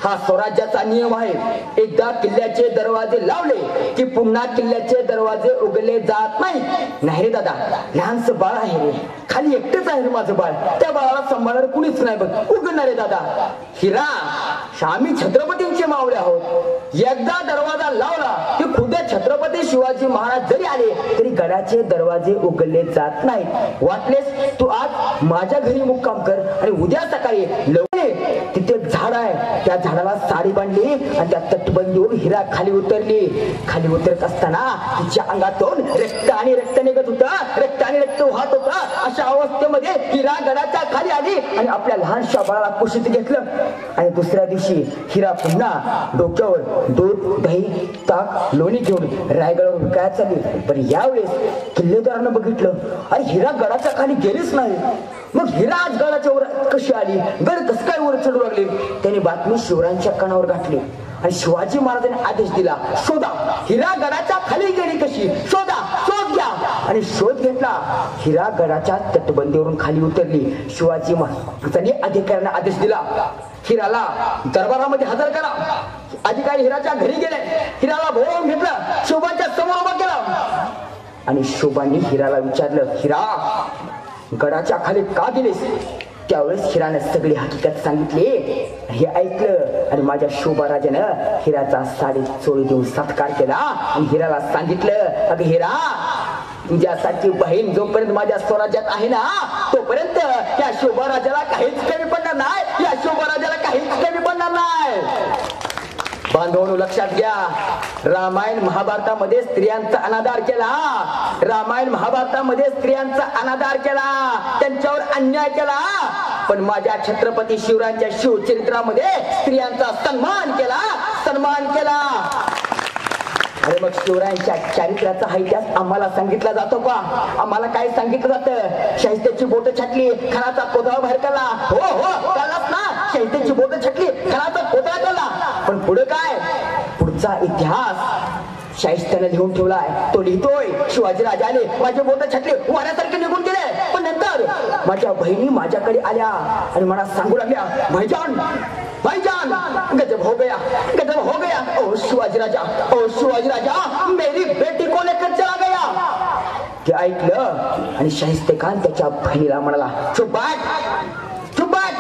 [SPEAKER 1] हा स्वराज्याचा नियम आहे. एकदा किल्ल्याचे दरवाजे लावले की पुन्हा किल्ल्याचे दरवाजे उघडले जात नाही. नाही रे दादा, लहानसं बाळ आहे रे, खाली एकटेच आहे रे माझं बाळ, त्या बाळाला सांभाळणार कुणीच नाही बघ, उघडणार आहे. दादा, हिरा, आम्ही छत्रपतींचे मावळे आहोत. एकदा दरवाजा लावला की खुद छत्रपती शिवाजी महाराज जरी आले तरी गडाचे दरवाजे उघडले जात नाहीत. वाटलेस तू आज माझ्या घरी मुक्काम कर आणि उद्या सकाळी तिथे झाड आहे, त्या झाडाला साडी बांधली आणि त्या तटबंदीवरून हिरा खाली उतरली. खाली उतरत असताना तिच्या अंगातून रक्त आणि रक्त निघत होता, रक्त आणि रक्त वाहत होता. अशा अवस्थेमध्ये हिरा गडाच्या खाली आली आणि आपल्या लहानशा बाळाला कुशीत घेतलं. आणि दुसऱ्या दिवशी हिरा पुन्हा डोक्यावर दूध, दही, ताक, लोणी घेऊन रायगडावर विकायला चालली. पण यावेळेस किल्लेदारानं बघितलं, अरे हिरा गडाच्या खाली गेलीच नाही. मग हिरा आज गडाच्या वर कशी आली, गड कसं काय वर चढू लागले? त्याने बातमी शिवरायांच्या कानावर घातली आणि शिवाजी महाराजांनी आदेश दिला, शोधा, हिरा गडाच्या खाली गेली कशी, शोधा, शोध घ्या. आणि शोध घेतला. हिरा गडाच्या तटबंदीवरून खाली उतरली. शिवाजी महाराजांनी अधिकाऱ्यांना आदेश दिला, हिराला दरबारामध्ये हजर करा. अधिकारी हिराच्या घरी गेले, हिराला बोलावून घेतलं, शोभाच्या समोर उभा केला आणि शोभांनी हिराला विचारलं, हिरा, गडाच्या खाली का गेलीस? त्यावेळेस हिराने सगळी हकीकत सांगितली. हे ऐकलं आणि माझ्या शोभा राजानं हिराचा साडी चोळी देऊन सत्कार केला आणि हिराला सांगितलं, अगं हिरा, तुझ्यासारखी बहीण जोपर्यंत माझ्या स्वराज्यात आहे ना तोपर्यंत या शोभा राजाला काहीच कमी पडणार नाही, या शोभा राजाला काहीच कमी पडणार नाही. बांधवांनो, लक्षात घ्या, रामायण महाभारतामध्ये स्त्रियांचा अनादर केला. रामायण महाभारतामध्ये स्त्रियांचा अनादर केला, त्यांच्यावर अन्याय केला. पण माझ्या छत्रपती शिवरायांच्या शिवचरित्रामध्ये स्त्रियांचा सन्मान केला, सन्मान केला. अरे मग शिवरायांच्या चारित्र्याचा हा इतिहास आम्हाला सांगितला जातो का? आम्हाला काय सांगितलं जातं? शाहिस्त्याची बोट छाटली, खणाचा कोथळा बाहेर काढला. हो हो, काढलाच ना, शाहिस्त्याची बोट छाटली, खणाचा कोथळा काढला. पण पुढे काय? पुढचा इतिहास शाहिस्त्याने लिहून ठेवलाय. तो लिहितोय, शिवाजी राजाने माझे बोट छाटले, वाऱ्यासारखे निघून गेले. पण नंतर माझ्या बहिणी माझ्याकडे आल्या आणि मला सांगू लागल्या, भाईजान, भाईजान, गजब हो गया, गजब हो गया. ओ शिवाजी राजा, ओ शिवाजी राजा, मेरी बेटी को लेकर चला गया. ते ऐकलं आणि शाहिस्ते खान त्याच्या बहिणीला म्हणाला, चुप बैठ, चुप बैठ,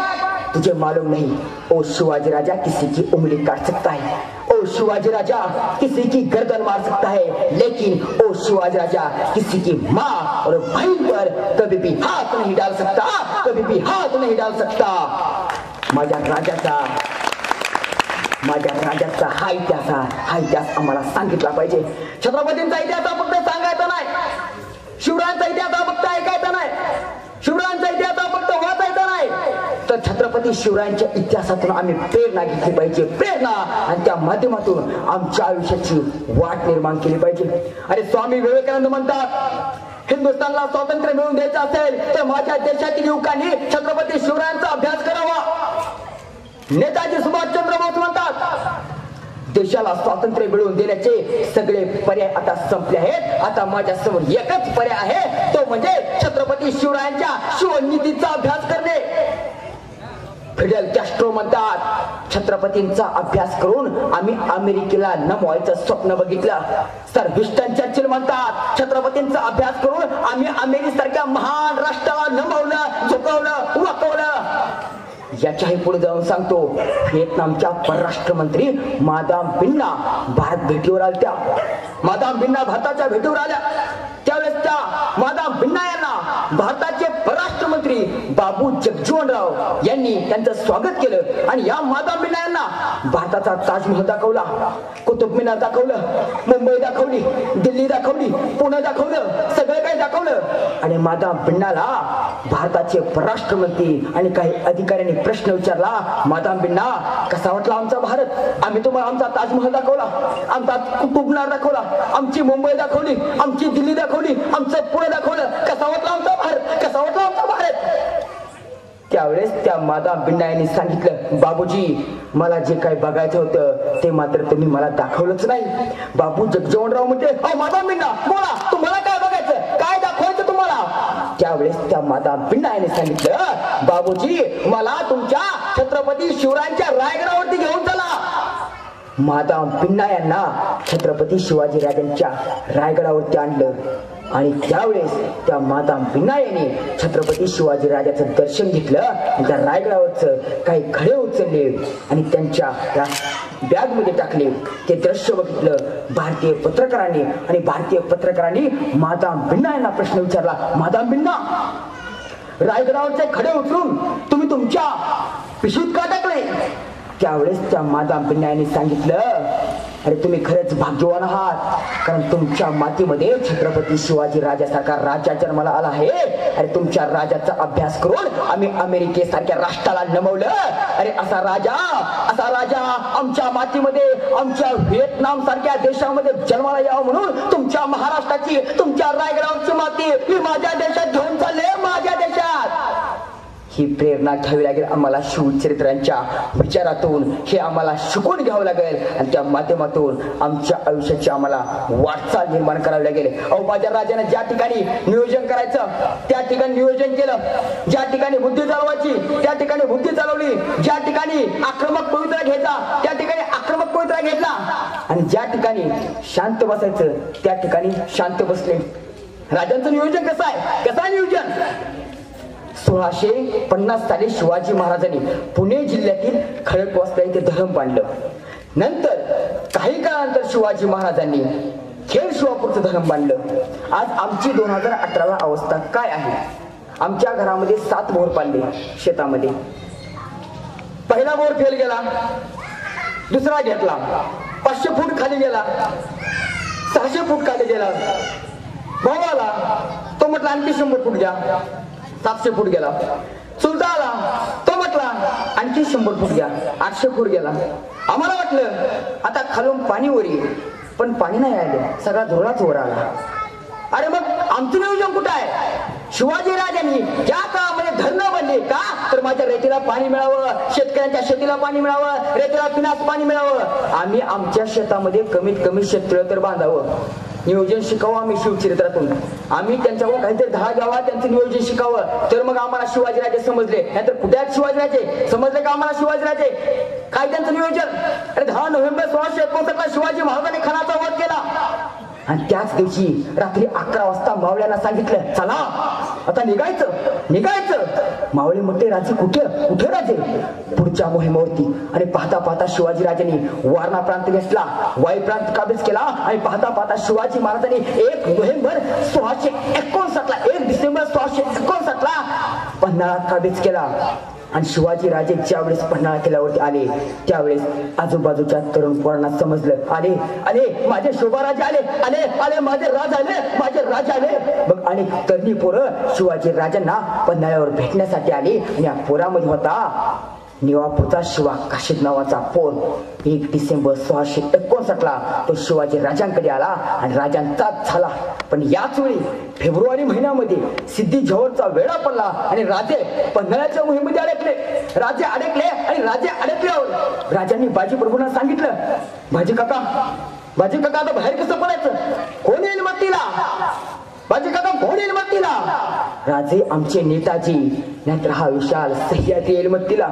[SPEAKER 1] तुझे मालूम नहीं ओ शिवाजी राजा किसी की उंगली काट सकता है, ओ शिवाजी राजा किसी की गर्दन मार सकता है, लेकिन ओ शिवाजी राजा किसी की माँ और बहन पर कभी भी हाथ नहीं डाल सकता, कभी भी हाथ नहीं डाल सकता. माझ्या राजाचा हा इतिहास आम्हाला सांगितला पाहिजे. छत्रपतींचा इतिहास फक्त सांगायचा नाही, शिवरायांचा इतिहास फक्त ऐकायचा नाही, शिवरायांचा इतिहास फक्त वाचायचा नाही, तर छत्रपती शिवरायांच्या इतिहासातून आम्ही प्रेरणा घेतली पाहिजे, प्रेरणा, आणि त्या माध्यमातून आमच्या आयुष्याची वाट निर्माण केली पाहिजे. अरे स्वामी विवेकानंद म्हणतात, हिंदुस्थानला स्वातंत्र्य मिळवून द्यायचं असेल तर माझ्या देशातील युवकांनी छत्रपती शिवरायांचा अभ्यास करावा. नेताजी सुभाषचंद्र बोस म्हणतात, देशाला स्वातंत्र्य मिळवून देण्याचे सगळे पर्याय आता संपले आहेत. आता माझ्या समोर एकच पर्याय आहे, तो म्हणजे छत्रपती शिवरायांच्या शिवनीतीचा अभ्यास करणे. फिडेल कॅस्ट्रो म्हणतात, छत्रपतींचा अभ्यास करून आम्ही अमेरिकेला नमवायचं स्वप्न बघितलं. सर विस्टन चर्चिल म्हणतात, छत्रपतींचा अभ्यास करून आम्ही अमेरिकेसारख्या महान राष्ट्राला नमवलं, झुकवलं, वाकवलं. याच्याही पुढे जाऊन सांगतो, व्हिएतनामच्या परराष्ट्र मंत्री मादाम बिन्ना भारत भेटीवर आल्या. मादाम बिन्ना भारताच्या भेटीवर आल्या त्यावेळेस त्या मादाम बिन्ना यांना भारताचे परराष्ट्र मंत्री बाबू जगजीवनराव यांनी त्यांचं स्वागत केलं. आणि या मादाम बिन्ना यांना भारताचा ताजमहल दाखवला, कुतुब मिनार दाखवलं, मुंबई दाखवली, दिल्ली दाखवली, पुणे दाखवलं, सगळं काही दाखवलं. आणि मादाम बिन्नाला भारताचे परराष्ट्र मंत्री आणि काही अधिकाऱ्यांनी प्रश्न विचारला, मादाम बिन्ना कसा वाटला आमचा भारत? आम्ही तुम्हाला आमचा ताजमहल दाखवला, आमचा कुतुब मिनार दाखवला, आमची मुंबई दाखवली, आमची दिल्ली दाखवली, आमचं पुणे दाखवलं, कसा वाटला आमचा भारत? कसा वाटला आमचा भारत? त्यावेळेस त्या मादाम बिन्ना यांनी सांगितलं, बाबूजी मला जे काही बघायचं होतं ते मात्र तुम्ही मला दाखवलंच नाही. बाबू जगजीवनराव म्हणते, मादाम बिन्ना बोला, तुम्हाला काय बघायचं, काय दाखवायचं तुम्हाला? त्यावेळेस त्या मादाम बिन्ना यांनी सांगितलं, बाबूजी मला तुमच्या छत्रपती शिवरायांच्या रायगडावरती घेऊन चला. मादाम बिन्ना यांना छत्रपती शिवाजी राजांच्या रायगडावरती आणलं. आणि त्यावेळेस त्या मादाम बिन्ना यांनी छत्रपती शिवाजी राजाचं दर्शन घेतलं. आणि त्या रायगडावरचं काही खडे उचलले आणि त्यांच्या बॅग मध्ये टाकले. ते दृश्य बघितलं भारतीय पत्रकारांनी. आणि भारतीय पत्रकारांनी मादाम बिन्ना यांना प्रश्न विचारला, मादाम बिन्ना रायगडावरचे खडे उचलून तुम्ही तुमच्या पिशवीत का टाकले? त्यावेळेस त्या मादाम बिन्ना यांनी सांगितलं, अरे तुम्ही खरंच भाग्यवान आहात, कारण तुमच्या मातीमध्ये छत्रपती शिवाजी राजासारखा राजा जन्माला आला आहे. अरे तुमच्या राजाचा अभ्यास करून आम्ही अमेरिकेसारख्या राष्ट्राला नमवलं. अरे असा राजा आमच्या मातीमध्ये, आमच्या व्हिएतनाम सारख्या देशामध्ये जन्माला यावं म्हणून तुमच्या महाराष्ट्राची, तुमच्या रायगडावरची माती ही माझ्या देशात घेऊन चालले, माझ्या देशात. ही प्रेरणा घ्यावी लागेल आम्हाला शिवचरित्रांच्या विचारातून. हे आम्हाला शिकून घ्यावं लागेल आणि त्या माध्यमातून आमच्या आयुष्याची आम्हाला वाटचाल निर्माण करावी लागेल. माझ्या राजाने ज्या ठिकाणी नियोजन करायचं त्या ठिकाणी नियोजन केलं, ज्या ठिकाणी बुद्धी चालवायची त्या ठिकाणी बुद्धी चालवली, ज्या ठिकाणी आक्रमक पवित्रा घ्यायचा त्या ठिकाणी आक्रमक पवित्रा घेतला, आणि ज्या ठिकाणी शांत बसायचं त्या ठिकाणी शांत बसले. राजांचं नियोजन कसं आहे? कसं आहे नियोजन? 1650 साली शिवाजी महाराजांनी पुणे जिल्ह्यातील खडकवासला येथे धरण बांधलं. नंतर काही काळानंतर शिवाजी महाराजांनी खेड शिवापूरचं धरण बांधलं. आज आमची 2018 अवस्था काय आहे? आमच्या घरामध्ये 7 बोर पाडले शेतामध्ये. पहिला बोर फेल गेला, दुसरा घेतला, 500 फूट खाली गेला, 600 फूट खाली गेला. भाऊ आला, तो म्हटला आणखी 100 फूट घ्या, 700 फूट गेला. चुलता आला, तो म्हटला आणखी 100 फूट घ्या, 800 फूट गेला. आम्हाला वाटलं आता खालून पाणी वर येईल, पण पाणी नाही आलं, सगळा धोराच वर आला. अरे मग आमचं नियोजन कुठं आहे? शिवाजी राजांनी ज्या काळामध्ये धरणं बांधली का, तर माझ्या रेतीला पाणी मिळावं, शेतकऱ्यांच्या शेतीला पाणी मिळावं, रेतीला पिण्यास पाणी मिळावं. आम्ही आमच्या शेतामध्ये कमीत कमी शेततळं तर बांधावं. नियोजन शिकावं आम्ही शिवचरित्रातून. आम्ही त्यांच्याकडून काहीतरी धागा घ्यावा, त्यांचं नियोजन शिकावं, तर मग आम्हाला शिवाजीराजे समजले. नाहीतर कुठे आहेत शिवाजीराजे? समजले का आम्हाला शिवाजीराजे? काय त्यांचं नियोजन? अरे 10 नोव्हेंबर 1659 शिवाजी महाराजांनी खानाचा वध केला. आणि त्याच दिवशी रात्री 11 वाजता मावळ्यांना सांगितलं, चला आता निघायचं. मावळे म्हटले, राजे कुठे राजे? पुढच्या मोहिमेवरती. आणि पाहता पाहता शिवाजी राजांनी वारणा प्रांत घेतला, वाई प्रांत काबीज केला. आणि पाहता पाहता शिवाजी महाराजांनी 1 नोव्हेंबर 1659 1 डिसेंबर 1659 पन्हाळा काबीज केला. आणि शिवाजी राजे ज्यावेळेस पन्हाळा किल्ल्यावरती आले त्यावेळेस आजूबाजूच्या तरुण पोरांना समजलं, आले आले माझे शोभाराजे आले, आले आले माझे राज आले, माझे राज आले. मग अनेक तरुणी पोरं शिवाजी राजांना पन्हाळ्यावर भेटण्यासाठी आली आणि या पोरामध्ये होता निवापूरचा शिवा काशीद नावाचा पोर. 1 डिसेंबर 1659 तो शिवाजी राजांकडे आला आणि राजांचाच झाला. पण याच वेळी फेब्रुवारी महिन्यामध्ये सिद्धी जोहरचा वेळा पडला आणि राजे पन्हाळ्याच्या मोहिमेमध्ये अडकले. राजे अडकले आणि राजे अडकल्यावर राजांनी बाजी प्रभूंना सांगितलं, बाजी काका आता बाहेर कसं पडायचं, कोण येईल मदतीला, बाजी काका कोण येईल मदतीला. राजे आमचे नेताजी नाहीतर हा विशाल सह्याद्री येईल मदतीला.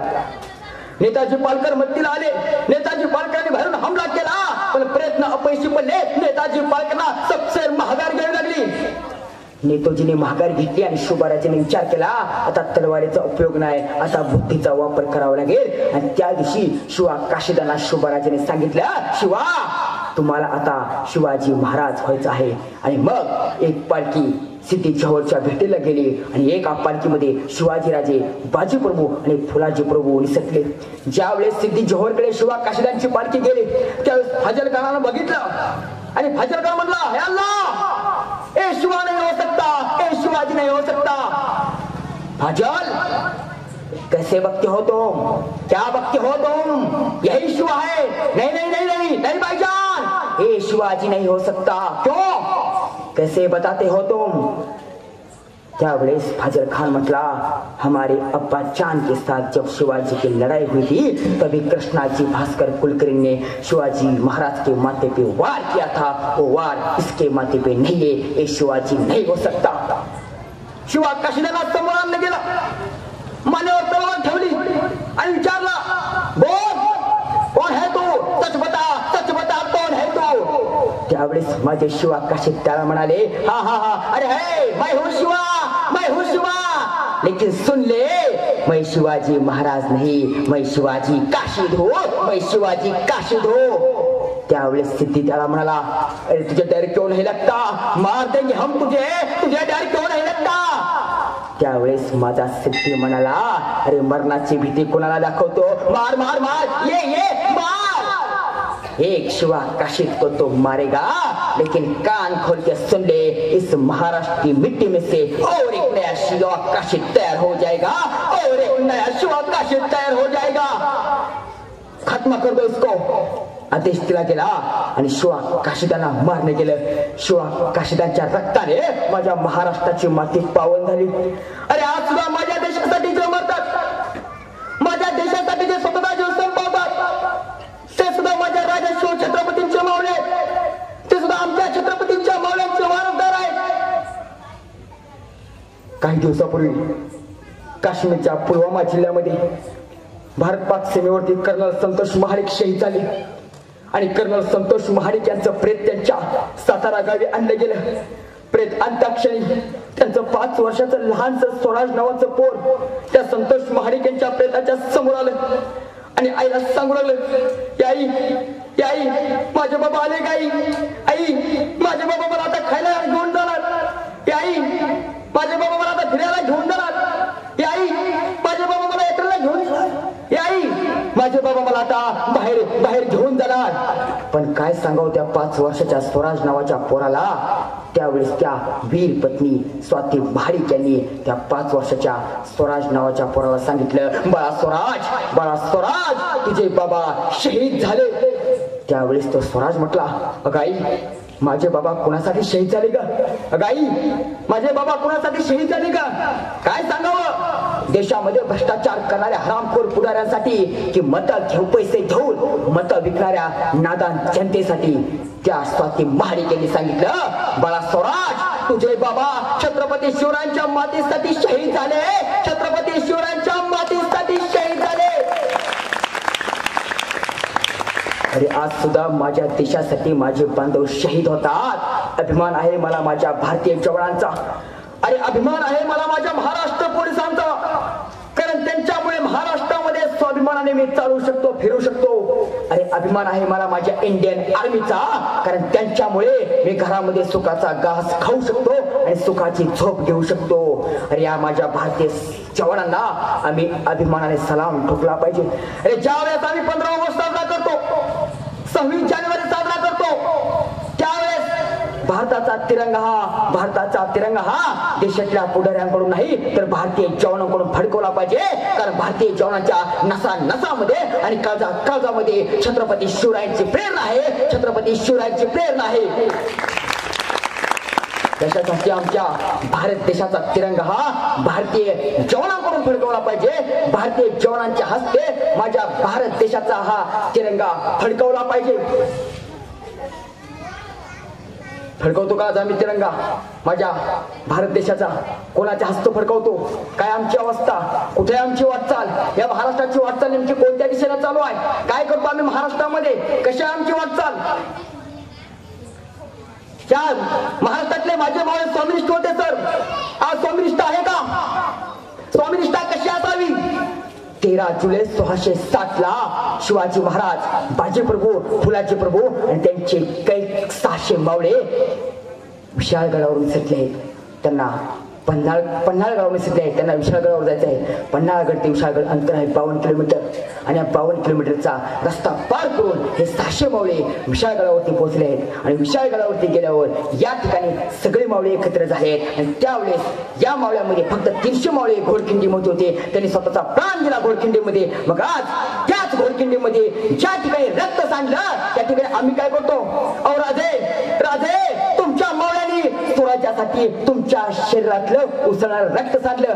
[SPEAKER 1] नेताजी पालकर मदतीला आले. नेताजी पालकरांनी बाहेरून हमला केला पण प्रयत्न अपयशी पडले. नेताजी पालकरांना सबसे महागार घ्यावी लागली. नेताजीने महागार घेतली आणि शिवराजांनी विचार केला, आता तलवारीचा उपयोग नाही, आता बुद्धीचा वापर करावा लागेल. आणि त्या दिवशी शिवा काशीदांना शिवराजांनी सांगितलं, शिवा तुम्हाला आता शिवाजी महाराज व्हायचं आहे. आणि मग एक पालखी सिद्धी जोहरच्या भेटीला गेली आणि एका पालखीमध्ये शिवाजीराजे, बाजी प्रभू आणि फुलाजी प्रभू निसटले. ज्यावेळेस सिद्धी जोहरकडे शिवा काशीदांची पालखी गेली त्यावेळेस फाजल खानानं बघितलं आणि फाजल खान म्हणला, हे अल्लाह, ए शिवा नहीं हो सकता, ए शिवाजी नहीं हो सकता. फाजल कैसे बकते हो तुम, क्या बकते हो तुम, यही शिवा है. नहीं नहीं नहीं नहीं नहीं भाईजान, ए शिवाजी नहीं हो सकता. क्यों, कैसे बताते हो तुम. त्यावेळेस फाजल खान म्हटला, हमारे अब्बा चांद के साथ जब शिवाजी की लड़ाई हुई थी तभी कृष्णाजी भास्कर कुलकर्णी ने शिवाजी महाराज के माथे पे वार किया था, वो वार इसके माथे पे नहीं है, ये शिवाजी नहीं हो सकता. शिवा काशीदांना समोर आणलं गेलं, मानेवर तलवार ठेवली आणि विचारला, बोल कोण है तू, सच बता कौन है तू. त्यावेळेस माझे शिवा काशीद त्याला म्हणाले, हा हा हा, अरे है मैं हूँ शिवा, लेकिन सुन ले, मैं शिवाजी महाराज नहीं, मैं शिवाजी काशीद हूँ, मैं शिवाजी काशीद हूँ. त्यावेळेस सिद्धी त्याला म्हणाला, अरे तुझे डर क्यों नहीं लगता, मार देंगे हम तुझे डर क्यों नहीं लगता. त्यावेळेस माझा सिद्धी म्हणाला, अरे मरणाची भीती कोणाला दाखवतो, मार मार मार, ये मार. एक शिवा काशीद को तो मारेगा, लेकिन कान खोल के सुन ले, इस महाराष्ट्र की मिट्टी में से और एक नया शिवा काशीद तैयार हो जाएगा, और एक नया शिवा काशीद तैयार हो जाएगा. खत्म कर दो इसको. आदेश दिला गेला आणि शिवा काशीदांना मारणे गेलं. शिवा काशीदांच्या रक्ताने माझ्या महाराष्ट्राची माती पावन झाली. अरे आज सुद्धा माझ्या देशासाठी जे मरतात, माझ्या देशासाठी जे स्वतःचा जीव संपवतात, ते सुद्धा माझ्या राजा शिव छत्रपतींचे मावळे, ते सुद्धा आमच्या छत्रपतींच्या मावळ्यांचे वारसदार आहेत. काही दिवसापूर्वी काश्मीरच्या पुलवामा जिल्ह्यामध्ये भारत पाक सीमेवरती कर्नल संतोष महाडिक शहीद झाले आणि कर्नल संतोष महाडिक यांचं प्रेत त्यांच्या सातारा गावी आणलं गेलं. प्रेत आणताक्षणी त्यांचं 5 वर्षाचं लहानसं स्वराज नावाचं पोर त्या संतोष महाडिक यांच्या प्रेताच्या समोर आलं आणि आईला सांगू लागलं, आई माझे बाबा आले का, आई माझे बाबा मला आता खायला घेऊन जाणार, आई माझे बाबा मला आता फिरायला घेऊन जाणार, आई माझे बाबा मला यात्रेला घेऊन जाणार, आई माझे बाबा मला आता बाहेर घेऊन जाणार. पण काय सांगावं त्या 5 वर्षाच्या स्वराज नावाच्या पोराला. त्यावेळेस त्या वीर पत्नी स्वाती महाडिक यांनी त्या 5 वर्षाच्या स्वराज नावाच्या पोराला सांगितलं, बाळा स्वराज तुझे बाबा शहीद झाले. त्यावेळेस तो स्वराज म्हटला, अगाई माझे बाबा कुणासाठी शहीद झाले का, अगाई माझे बाबा कुणासाठी शहीद झाले का. काय सांगावं देशामध्ये भ्रष्टाचार करणाऱ्या हरामखोर पुढाऱ्यांसाठी की पैसे घेऊन मत विकणाऱ्या नादान जनतेसाठी. त्या स्वाती महाडिक यांनी सांगितलं, बाळा स्वराज तुझे बाबा छत्रपती शिवरायांच्या मातीसाठी शहीद झाले, छत्रपती शिवरायांच्या मातीसाठी शहीद झाले. अरे आज सुद्धा माझ्या देशासाठी माझे बांधव शहीद होतात. अभिमान आहे मला माझ्या भारतीय जवानांचा, अरे अभिमान आहे मला माझ्या महाराष्ट्र पोलिसांचा, कारण त्यांच्यामुळे महाराष्ट्रामध्ये स्वाभिमानाने विमानाने मी चालू शकतो, फिरू शकतो. अरे अभिमान आहे मला माझ्या इंडियन आर्मीचा, कारण त्यांच्यामुळे मी घरामध्ये सुखाचा घास खाऊ शकतो आणि सुखाची झोप घेऊ शकतो. अरे या माझ्या भारतीय जवानांना आम्ही अभिमानाने सलाम ठोकला पाहिजे. अरे ज्यावेळेस आम्ही 15 ऑगस्ट साजरा करतो, 26 जानेवारी साजरा करतो, त्यावेळेस भारताचा तिरंगा हा देशातल्या पुढाऱ्यांकडून नाही तर भारतीय जवानांकडून फडकवला पाहिजे. कारण भारतीय जवानांच्या नसामध्ये आणि काळजामध्ये छत्रपती शिवरायांची प्रेरणा आहे, छत्रपती शिवरायांची प्रेरणा आहे. त्याच्यासाठी आमच्या भारत देशाचा तिरंगा हा भारतीय जवानांकडून फडकवला पाहिजे. भारतीय जवानांच्या हस्ते माझ्या भारत देशाचा हा तिरंगा फडकवला पाहिजे. फडकवतो का आज आम्ही तिरंगा माझ्या भारत देशाचा? कोणाच्या हस्त फडकवतो? काय आमची अवस्था? कुठे आमची वाटचाल? या महाराष्ट्राची वाटचाल नेमकी कोणत्या दिशेने चालू आहे? काय करतो आम्ही महाराष्ट्रामध्ये? कशी आहे आमची वाटचाल? त्या महाराष्ट्रातले माझे मावळे स्वामिनिष्ठ होते सर, आज स्वामिनिष्ठ आहे का? स्वामिनिष्ठा कशी असावी? 13 जुलै 1660 ला शिवाजी महाराज, बाजी प्रभू, फुलाजी प्रभू आणि त्यांचे काही 600 मावळे विशाळगडावरून सटले आहेत. त्यांना पन्हाळगडावरून सटले आहेत. त्यांना विशाळगडावर जायचं आहे. पन्हाळगड ते विशाळगड अंतर आहे 52 किलोमीटर आणि या 52 किलोमीटरचा रस्ता पार करून हे 600 मावळे विशाळगडावरती पोहोचले आहेत. आणि विशाळगडावरती गेल्यावर या ठिकाणी सगळे मावळे एकत्र झाले आहेत. आणि त्यावेळेस या मावळ्यामध्ये फक्त 300 मावळे घोडखिंडीमध्ये होते. त्यांनी स्वतःचा प्राण दिला घोडखिंडीमध्ये. मग आज त्याच घोडखिंडीमध्ये ज्या ठिकाणी रक्त सांडलं त्या ठिकाणी आम्ही काय करतो? अहो राजे तुमच्या मावळ्यांनी स्वराज्यासाठी तुमच्या शरीरातलं उसळणारं रक्त सांडलं.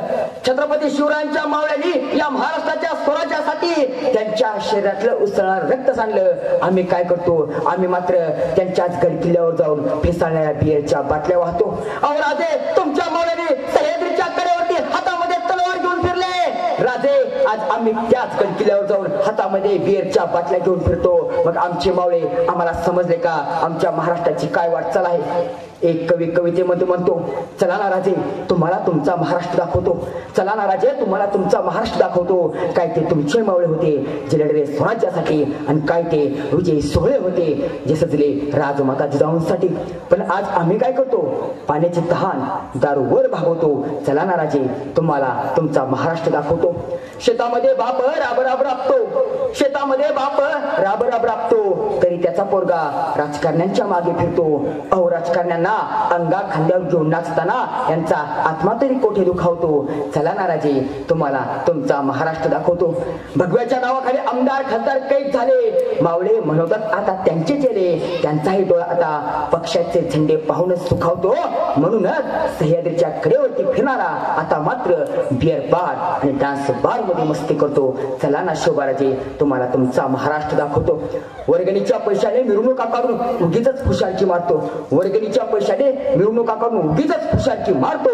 [SPEAKER 1] छत्रपती शिवरायांच्या मावळ्यांनी या महाराष्ट्राच्या स्वराज्यासाठी त्यांच्या शरीरातलं उसळणारं रक्त सांडलं. आम्ही काय करतो? आम्ही मात्र त्यांच्याच गडकिल्ल्यावर जाऊन फेसाळणाऱ्या बियरच्या बाटल्या वाहतो. अहो राजे तुमच्या मावळ्यांनी सह्याद्रीच्या कडेवरती हातामध्ये तलवार घेऊन फिरले. राजे आज आम्ही त्याच गडकिल्ल्यावर जाऊन हातामध्ये बियरच्या बाटल्या घेऊन फिरतो. मग आमचे मावळे आम्हाला समजले का आमच्या महाराष्ट्राची काय वाटचाल आहे? एक कवी कवितेमध्ये म्हणतो, चला ना राजे तुम्हाला तुमचा महाराष्ट्र दाखवतो, चला ना राजे तुम्हाला तुमचा महाराष्ट्र दाखवतो. काय ते तुमचे मावळे होते जे लढले स्वराज्यासाठी आणि काय ते विजयी सोहळे होते जे सजले राजमाता जिजाऊंसाठी. पण आज आम्ही काय करतो? पाण्याची तहान दारूवर भागवतो. चला ना राजे तुम्हाला तुमचा महाराष्ट्र दाखवतो. शेतामध्ये बाप राब राबतो, शेतामध्ये बाप राब राबतो, तरी त्याचा पोरगा राजकारण्यांच्या मागे फिरतो. अहो राजकारण्यांना अंगा खांद्यावर घेऊन नाचताना यांचा आत्मा तरी कोठे दुखावतो. चला ना राजे तुम्हाला तुमचा महाराष्ट्र दाखवतो. भगव्याच्या नावाखाली आमदार खासदार कैद झाले. मावळे म्हणतात आता त्यांचे चेले, त्यांचाही डोळा आता पक्षाचे झेंडे पाहूनच सुखावतो. म्हणूनच सह्याद्रीच्या कडेवरती फिरणारा आता मात्र बिअर बार आणि डान्स बार मध्ये मस्ती करतो. चला ना शोभाराजे तुम्हाला तुमचा महाराष्ट्र दाखवतो. वर्गणीच्या पैशाने मिरवणुका काढून उगीच खुशालची मारतो. वर्गणीच्या पैशाने मिरवणुका काढून उगीच खुशालची मारतो.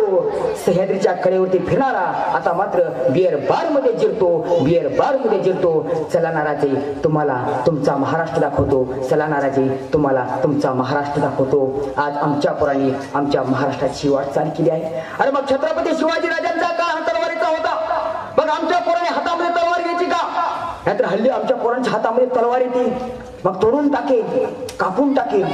[SPEAKER 1] सह्याद्रीच्या कडेवरती फिरणारा आता मात्र बिअर बार मध्ये जिरतो, बिअर बार मध्ये जिरतो. चला ना राजे तुम्हाला तुमचा महाराष्ट्र दाखवतो. चला ना राजे तुम्हाला तुमचा महाराष्ट्र दाखवतो. आज आमच्या पोरांनी आमच्या महाराष्ट्राची वाटचाल केली आहे. अरे मग छत्रपती शिवाजी राजांचा काळ हा तलवारीचा होता. मग आमच्या पोरांनी हातामध्ये तलवार घ्यायची का? नाहीतर हल्ली आमच्या पोरांच्या हातामध्ये तलवार येते. मग तोडून टाकेल, कापून टाकेल.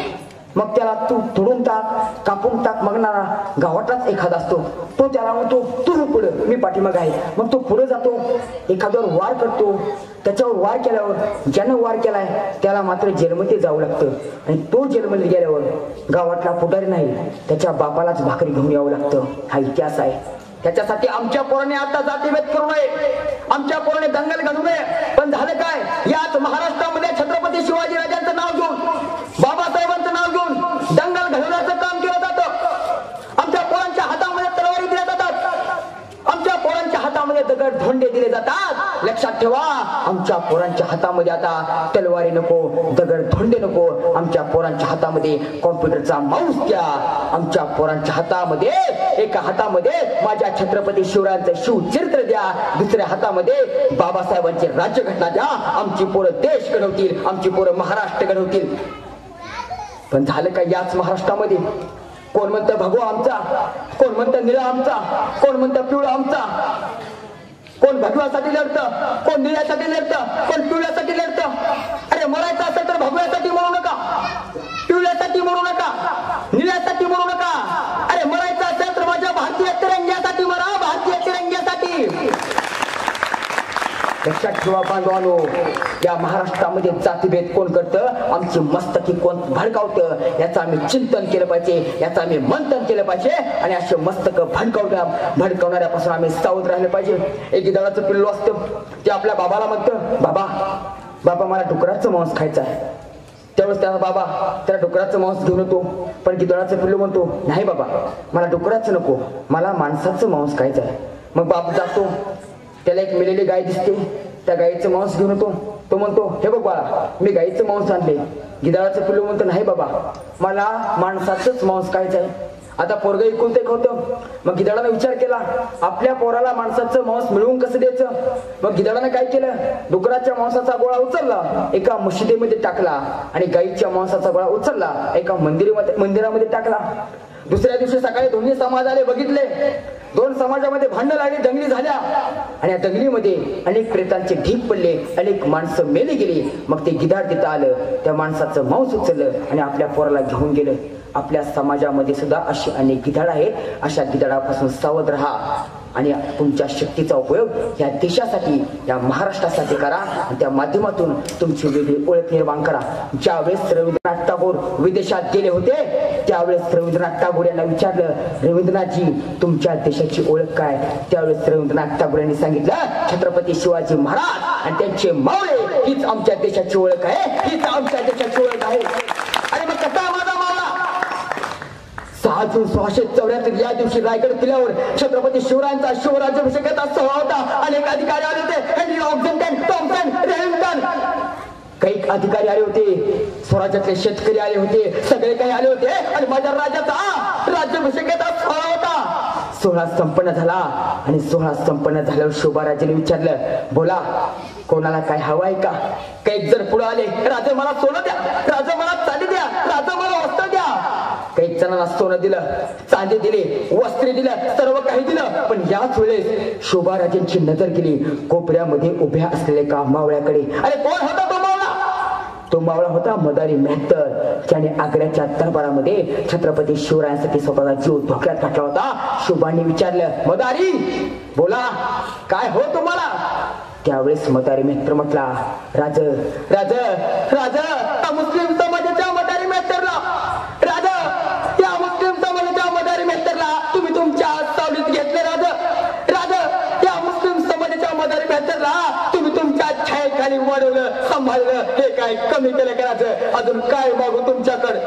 [SPEAKER 1] मग त्याला तू तोडून टाक, कापून टाक मागणारा गावातलाच एखादा असतो. तो त्याला म्हणतो तू पुढं, मी पाठीमाग आहे. मग तो पुढे जातो, एखाद्यावर वार करतो. त्याच्यावर वार केल्यावर ज्यानं वार केलाय त्याला मात्र जेलमध्ये जावं लागतं. आणि तो जेलमध्ये गेल्यावर गावातला पुढारी नाही त्याच्या बापालाच भाकरी घेऊन यावं लागतं. हा इतिहास आहे. त्याच्यासाठी आमच्या पोराने आता जातीभेद करू नये, आमच्या पोराने दंगल घडू नये. पण झालं काय? याच महाराष्ट्रामध्ये छत्रपती शिवाजी राजांचं नाव घेऊन, बाबासाहेबांचं नाव घेऊन दंगल घडवण्याचं काम केलं जातं. आमच्या पोरांच्या हातामध्ये तलवारी दिल्या जातात, आमच्या पोरांच्या हातामध्ये दगड धोंडे दिले जातात. लक्षात ठेवा आमच्या पोरांच्या हातामध्ये आता तलवारी नको, दगड धोंडे नको. आमच्या पोरांच्या हातामध्ये कॉम्प्युटरचा माऊस द्या. आमच्या पोरांच्या हातामध्ये एका हातामध्ये माझ्या छत्रपती शिवरायांचं शिवचरित्र द्या, दुसऱ्या हातामध्ये बाबासाहेबांची राज्यघटना द्या. आमची पोरं देश घडवतील, आमची पोरं महाराष्ट्र घडवतील. पण झालं का? याच महाराष्ट्रामध्ये कोण म्हणतं भगवा आमचा, कोण म्हणतं निळा आमचा, कोण म्हणतं पिवळा आमचा, कोण भगव्यासाठी लढतं, कोण कोण निळ्यासाठी लढतं, कोण पिवळ्यासाठी लढतं. अरे मरायचं असेल तर भगव्यासाठी म्हणू नका, पिवळ्यासाठी म्हणू नका, निळ्यासाठी म्हणू नका. अरे मरायचं असेल तर माझ्या भारतीय तिरंग्यासाठी मरा, भारतीय तिरंग्यासाठी. लक्षात ठेवा बांधवांनो, या महाराष्ट्रामध्ये जातीभेद कोण करतं, आमची मस्तकी कोण भडकावतं, याचं आम्ही चिंतन केलं पाहिजे, याचं आम्ही मंथन केलं पाहिजे. आणि असे मस्तक भडकवणाऱ्यापासून आम्ही सावध राहिले पाहिजे. एक गिधाडाचं पिल्लू असतं, ते आपल्या बाबाला म्हणतं, बाबा बाबा मला डुकराचं मांस खायचं आहे. त्यावेळेस त्याचा बाबा त्याला डुकराचं मांस घेऊन येतो. पण गिधाडाचं पिल्लू म्हणतो, नाही बाबा मला डुकराचं नको, मला माणसाचं मांस खायचं आहे. मग बाप जातो, त्याला एक मेलेली गाय दिसते, त्या गायीचं मांस घेऊन येतो. तो म्हणतो, हे बघ बाळा मी गायीचं मांस आणले. गिधाडाचं पिल्लू म्हणतो, नाही बाबा मला माणसाचंच मांस खायचं आहे. आता पोरगं इकून ते होतं. मग गिधाडानं विचार केला, आपल्या पोराला माणसाचं मांस मिळवून कसं द्यायचं. मग गिधाडानं काय केलं, डुकराच्या मांसाचा गोळा उचलला, एका मशिदीमध्ये टाकला, आणि गायीच्या मांसाचा गोळा उचलला, एका मंदिरामध्ये टाकला. दुसऱ्या दिवशी सकाळी दोन्ही समाजाने बघितले, दोन समाजामध्ये भांडण लागली, दंगली झाल्या, आणि या दंगलीमध्ये अनेक प्रेतांचे ढीग पडले, अनेक माणसं मेली गेली. मग ते गिधाड तिथं आलं, त्या माणसाचं मांस उचललं आणि आपल्या पोराला घेऊन गेलं. आपल्या समाजामध्ये सुद्धा अशी अनेक गिधाड आहेत. अशा गिधाडापासून सावध राहा आणि तुमच्या शक्तीचा उपयोग या देशासाठी, या महाराष्ट्रासाठी करा. आणि त्या माध्यमातून तुमची वेगळी ओळख निर्माण करा. ज्यावेळेस रवींद्रनाथ टागोर विदेशात गेले होते, त्यावेळेस रवींद्रनाथ टागोर यांना विचारलं, रवींद्रनाथजी तुमच्या देशाची ओळख काय. त्यावेळेस रवींद्रनाथ टागोर यांनी सांगितलं, छत्रपती शिवाजी महाराज आणि त्यांचे मावळे हीच आमच्या देशाची ओळख आहे, हीच आमच्या देशाची ओळख आहे. आणि मग कसा माझा मावळा, 6 जून 1674 या दिवशी रायगड किल्ल्यावर छत्रपती शिवरायांचा शिवराज्याभिषेकाचा सोहळा होता. अनेक अधिकारी आले होते, हेनरी ऑक्झेंटन, टॉमसन, रेव्हिंग्टन, काही अधिकारी आले होते, स्वराज्यातले शेतकरी आले होते, सगळे काही आले होते. आणि माझ्या राजाचा राज्याभिषेकाचा सोहळा होता. सोहळा संपन्न झाला आणि सोहळा संपन्न झाल्यावर शोभाराजाने विचारलं, बोला कोणाला काय हवं आहे का. काही जर पुढे आले, राजा मला सोनं द्या, राजा मला चांदी द्या, राजा मला वस्त्र द्या. काही जणांना सोनं दिलं, चांदी दिली, वस्त्र दिलं, सर्व काही दिलं. पण याच वेळेस शोभाराजांची नजर गेली कोपऱ्यामध्ये उभ्या असलेल्या एका मावळ्याकडे. अरे कोण होता तो मावळा. तो मावळा होता मदारी मेहतर, ज्याने आग्र्याच्या दरबारामध्ये छत्रपती शिवरायांसाठी स्वतःचा जीव धोक्यात घातला होता. शोभाने विचारलं, मदारी बोला काय हो तुम्हाला. त्यावेळेस मदारी मेहतर म्हटला, राज राज राज मुस्लिम समाजाच्या मदारी मेहतरला, राजा या मुस्लिम समाजाच्या मदारी मेहतरला तुम्ही तुमच्या सावलीत घेतले. राजा या मुस्लिम समाजाच्या मदारी मेहतरला तुम्ही तुमच्या छायेखाली वाढवलं, सांभाळलं. हे काय कमी केलं का राजा, अजून काय मागू तुमच्याकडे.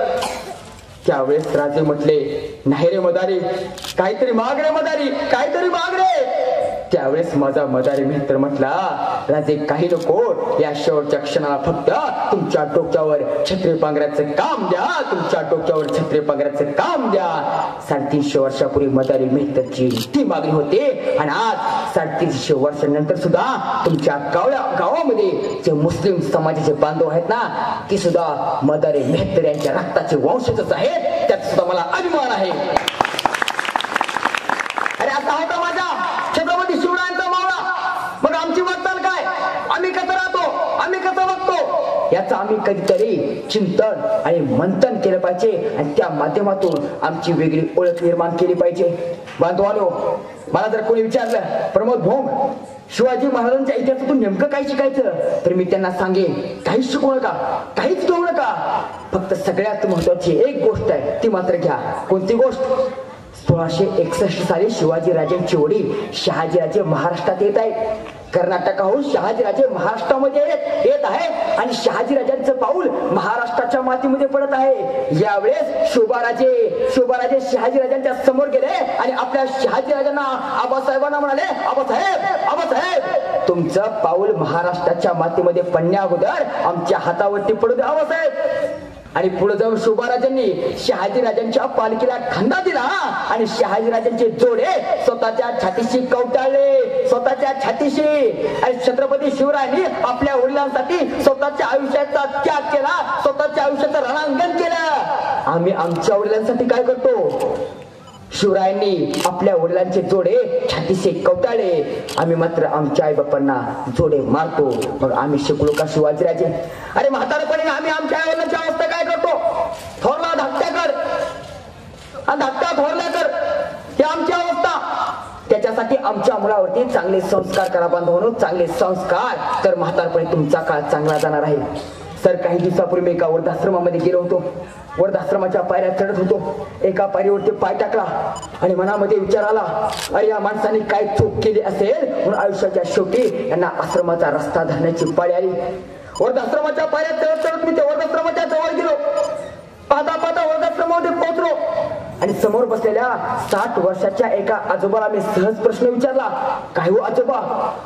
[SPEAKER 1] त्यावेळेस राजे म्हटले, नाही रे मदारी, काहीतरी माग रे मदारी, काहीतरी माग रे. त्यावेळेस माझा मदारी मित्र म्हटला, राजे काही नको, या शेवटच्या क्षणाला फक्त तुमच्या डोक्यावर छत्री पांघराचं काम द्या, तुमच्या डोक्यावर छत्री पांघराचं काम द्या. 350 वर्षापूर्वी मदारी मेहतरची ती मागणी होती. आणि आज 350 वर्षांनंतर सुद्धा तुमच्या गावामध्ये जे मुस्लिम समाजाचे बांधव आहेत ना, ती सुद्धा मदारी मेहतर यांच्या रक्ताचे वंशजच आहेत. त्यात सुद्धा मला अभिमान आहे. अरे आता होता माझा छत्रपती शिवरायांचा मावळा, मग आमची वाटचाल काय, आम्ही कसं राहतो, आम्ही कसं बघतो, याचं आम्ही कधीतरी चिंतन आणि मंथन केलं पाहिजे. आणि त्या माध्यमातून आमची वेगळी ओळख निर्माण केली पाहिजे. बांधवांनो, मला जर कोणी विचारलं, प्रमोद भोंग शिवाजी महाराजांच्या इतिहासातून नेमकं काय शिकायचं, तर मी त्यांना सांगेन, काहीच शिकवू नका, काहीच घेऊ नका. फक्त सगळ्यात महत्वाची एक गोष्ट आहे, ती मात्र घ्या. कोणती गोष्ट. 1661 साली शिवाजी राजांचे वडील शहाजीराजे महाराष्ट्रात येत आहेत. कर्नाटकाहून शहाजीराजे महाराष्ट्रामध्ये येत आहे आणि शहाजीराजांचं पाऊल महाराष्ट्राच्या मातीमध्ये पडत आहे. यावेळेस शोभाराजे शहाजीराजांच्या समोर गेले आणि आपल्या शहाजीराजांना आबासाहेबांना म्हणाले, आबासाहेब तुमचं पाऊल महाराष्ट्राच्या मातीमध्ये पडण्या अगोदर आमच्या हातावरती पडू द्या आबासाहेब. आणि पुढे जाऊन शोभाराजांनी शहाजीराजांच्या पालखीला खांदा दिला आणि शहाजीराजांचे जोडे स्वतःच्या छातीशी कवटाळले, स्वतःच्या छातीशी. आणि छत्रपती शिवरायांनी आपल्या वडिलांसाठी स्वतःच्या आयुष्याचा त्याग केला, स्वतःच्या आयुष्याचं रणांगण केलं. आम्ही आमच्या वडिलांसाठी काय करतो, शिवरायांनी आपल्या वडिलांचे जोडे छातीसे कवटाळले, आम्ही मात्र आमच्या आई बापांना जोडे मारतो, मग आम्ही शिकलो का शिवाजीराजे? अरे म्हातारपणी आम्ही आमच्या आई वडिलांची अवस्था काय करतो? थोरला धाकट्या कर आणि धाकटा थोरल्या कर, ही आमची अवस्था. त्याच्यासाठी आमच्या मुलावरती चांगले संस्कार करा बांधवांनो, चांगले संस्कार, तर म्हातारपणी तुमचा काळ चांगला जाणार आहे. सर काही दिवसापूर्वी मी एका वृद्धाश्रमामध्ये गेलो होतो. वृद्धाश्रमाच्या पायऱ्या चढत होतो. एका पायरीवरती पाय टाकला आणि मनामध्ये विचार आला, अरे या माणसाने काय चूक केली असेल म्हणून आयुष्याच्या शेवटी यांना आश्रमाचा रस्ता धरण्याची पाळी आली. वृद्धाश्रमाच्या पायऱ्या चढत चढत मी त्या वृद्धाश्रमाच्या जवळ गेलो. पाहता पाहता वृद्धाश्रमामध्ये पोहोचलो आणि समोर बसलेल्या 60 वर्षाच्या एका आजोबाला मी सहज प्रश्न विचारला, काय हो आजोबा,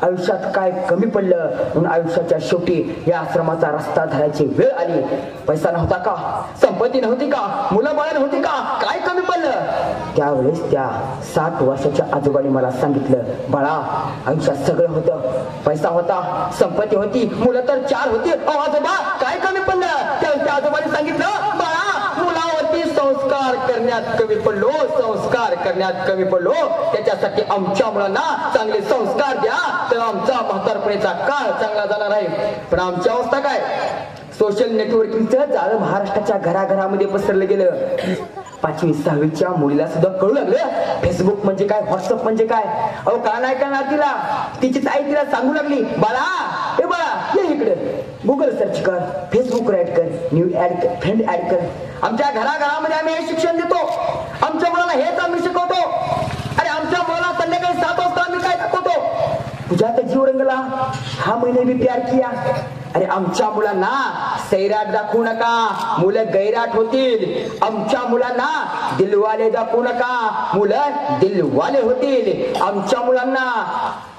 [SPEAKER 1] आयुष्यात काय कमी पडलं म्हणून आयुष्याच्या शेवटी या आश्रमाचा रस्ता धरायची वेळ आली? पैसा नव्हता का? संपत्ती नव्हती का? मुलं बाळ नव्हती का? काय कमी पडलं? त्यावेळेस त्या 60 वर्षाच्या आजोबाने मला सांगितलं, बाळा आयुष्यात सगळं होतं, पैसा होता, संपत्ती होती, मुलं तर 4 होती. आजोबा काय कमी पडलं? त्या आजोबाने सांगितलं, बाळा मुलावरती संस्कार करण्यात कमी पडलो, संस्कार करण्यात कमी पडलो, त्याच्यासाठी आमच्या मुलांना चांगले संस्कार द्या, तर आमचा म्हातारपणीचा काळ चांगला जाणार आहे. पण आमची अवस्था काय? सोशल नेटवर्किंगचं जाळं महाराष्ट्राच्या घराघरामध्ये पसरलं गेलं. 5वी 6वीच्या मुलीला सुद्धा कळू लागलं फेसबुक म्हणजे काय, व्हॉट्सअप म्हणजे काय. अहो का नाही करणार तिला? तिचीच आई तिला सांगू लागली, बाळा हे बाळा ये इकडे, गुगल सर्च कर, फेसबुक ऍड कर, न्यू ऍड कर, फ्रेंड ऍड कर. आमच्या घराघरामध्ये आम्ही हे शिक्षण देतो, आमच्या मुलाला हेच आम्ही शिकवतो. अरे आमच्या मुलाला संध्याकाळी 7 वाजता आम्ही काय दाखवतो? तुझ्या तर जीव रंगला, हा मैंने भी प्यार किया. अरे आमच्या मुलांना सैराट दाखवू नका, मुलं गैराट होतील. आमच्या मुलांना दिलवाले दाखवू नका, मुलं दिलवाले होतील. आमच्या मुलांना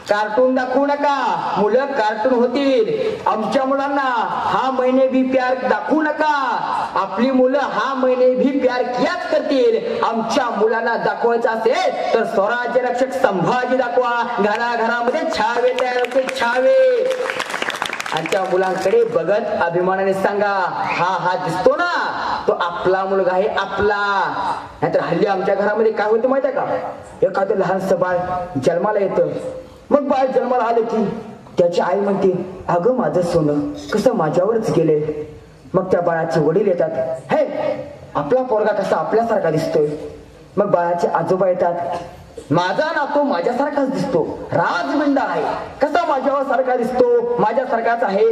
[SPEAKER 1] कार्टून दाखवू नका, मुलं कार्टून होतील. आमच्या मुलांना हा मैंने भी प्यार दाखवू नका, आपली मुलं हा मैंने भी प्यार कियाच करतील. आमच्या मुलांना दाखवायचं असेल तर स्वराज्य रक्षक संभाजी दाखवा. घराघरामध्ये छावे तयार होते, छावे. आणि त्या मुलांकडे बघत अभिमानाने सांगा, हा दिसतो ना, तो आपला मुलगा आहे, आपला. नाहीतर हल्ली आमच्या घरामध्ये काय होतं माहिती आहे का? एखादं लहानसं बाळ जन्माला येतं, मग बाळ जन्माला आलं की त्याची आई म्हणते, अगं माझं सोनं कसं माझ्यावरच गेले. मग त्या बाळाचे वडील येतात, हे आपला पोरगा कसा आपल्यासारखा दिसतोय. मग बाळाचे आजोबा येतात, माझा नातू माझ्यासारखाच दिसतो, राजबिंडा आहे, कसा माझ्यावर सारखा दिसतो, माझ्यासारखाच आहे.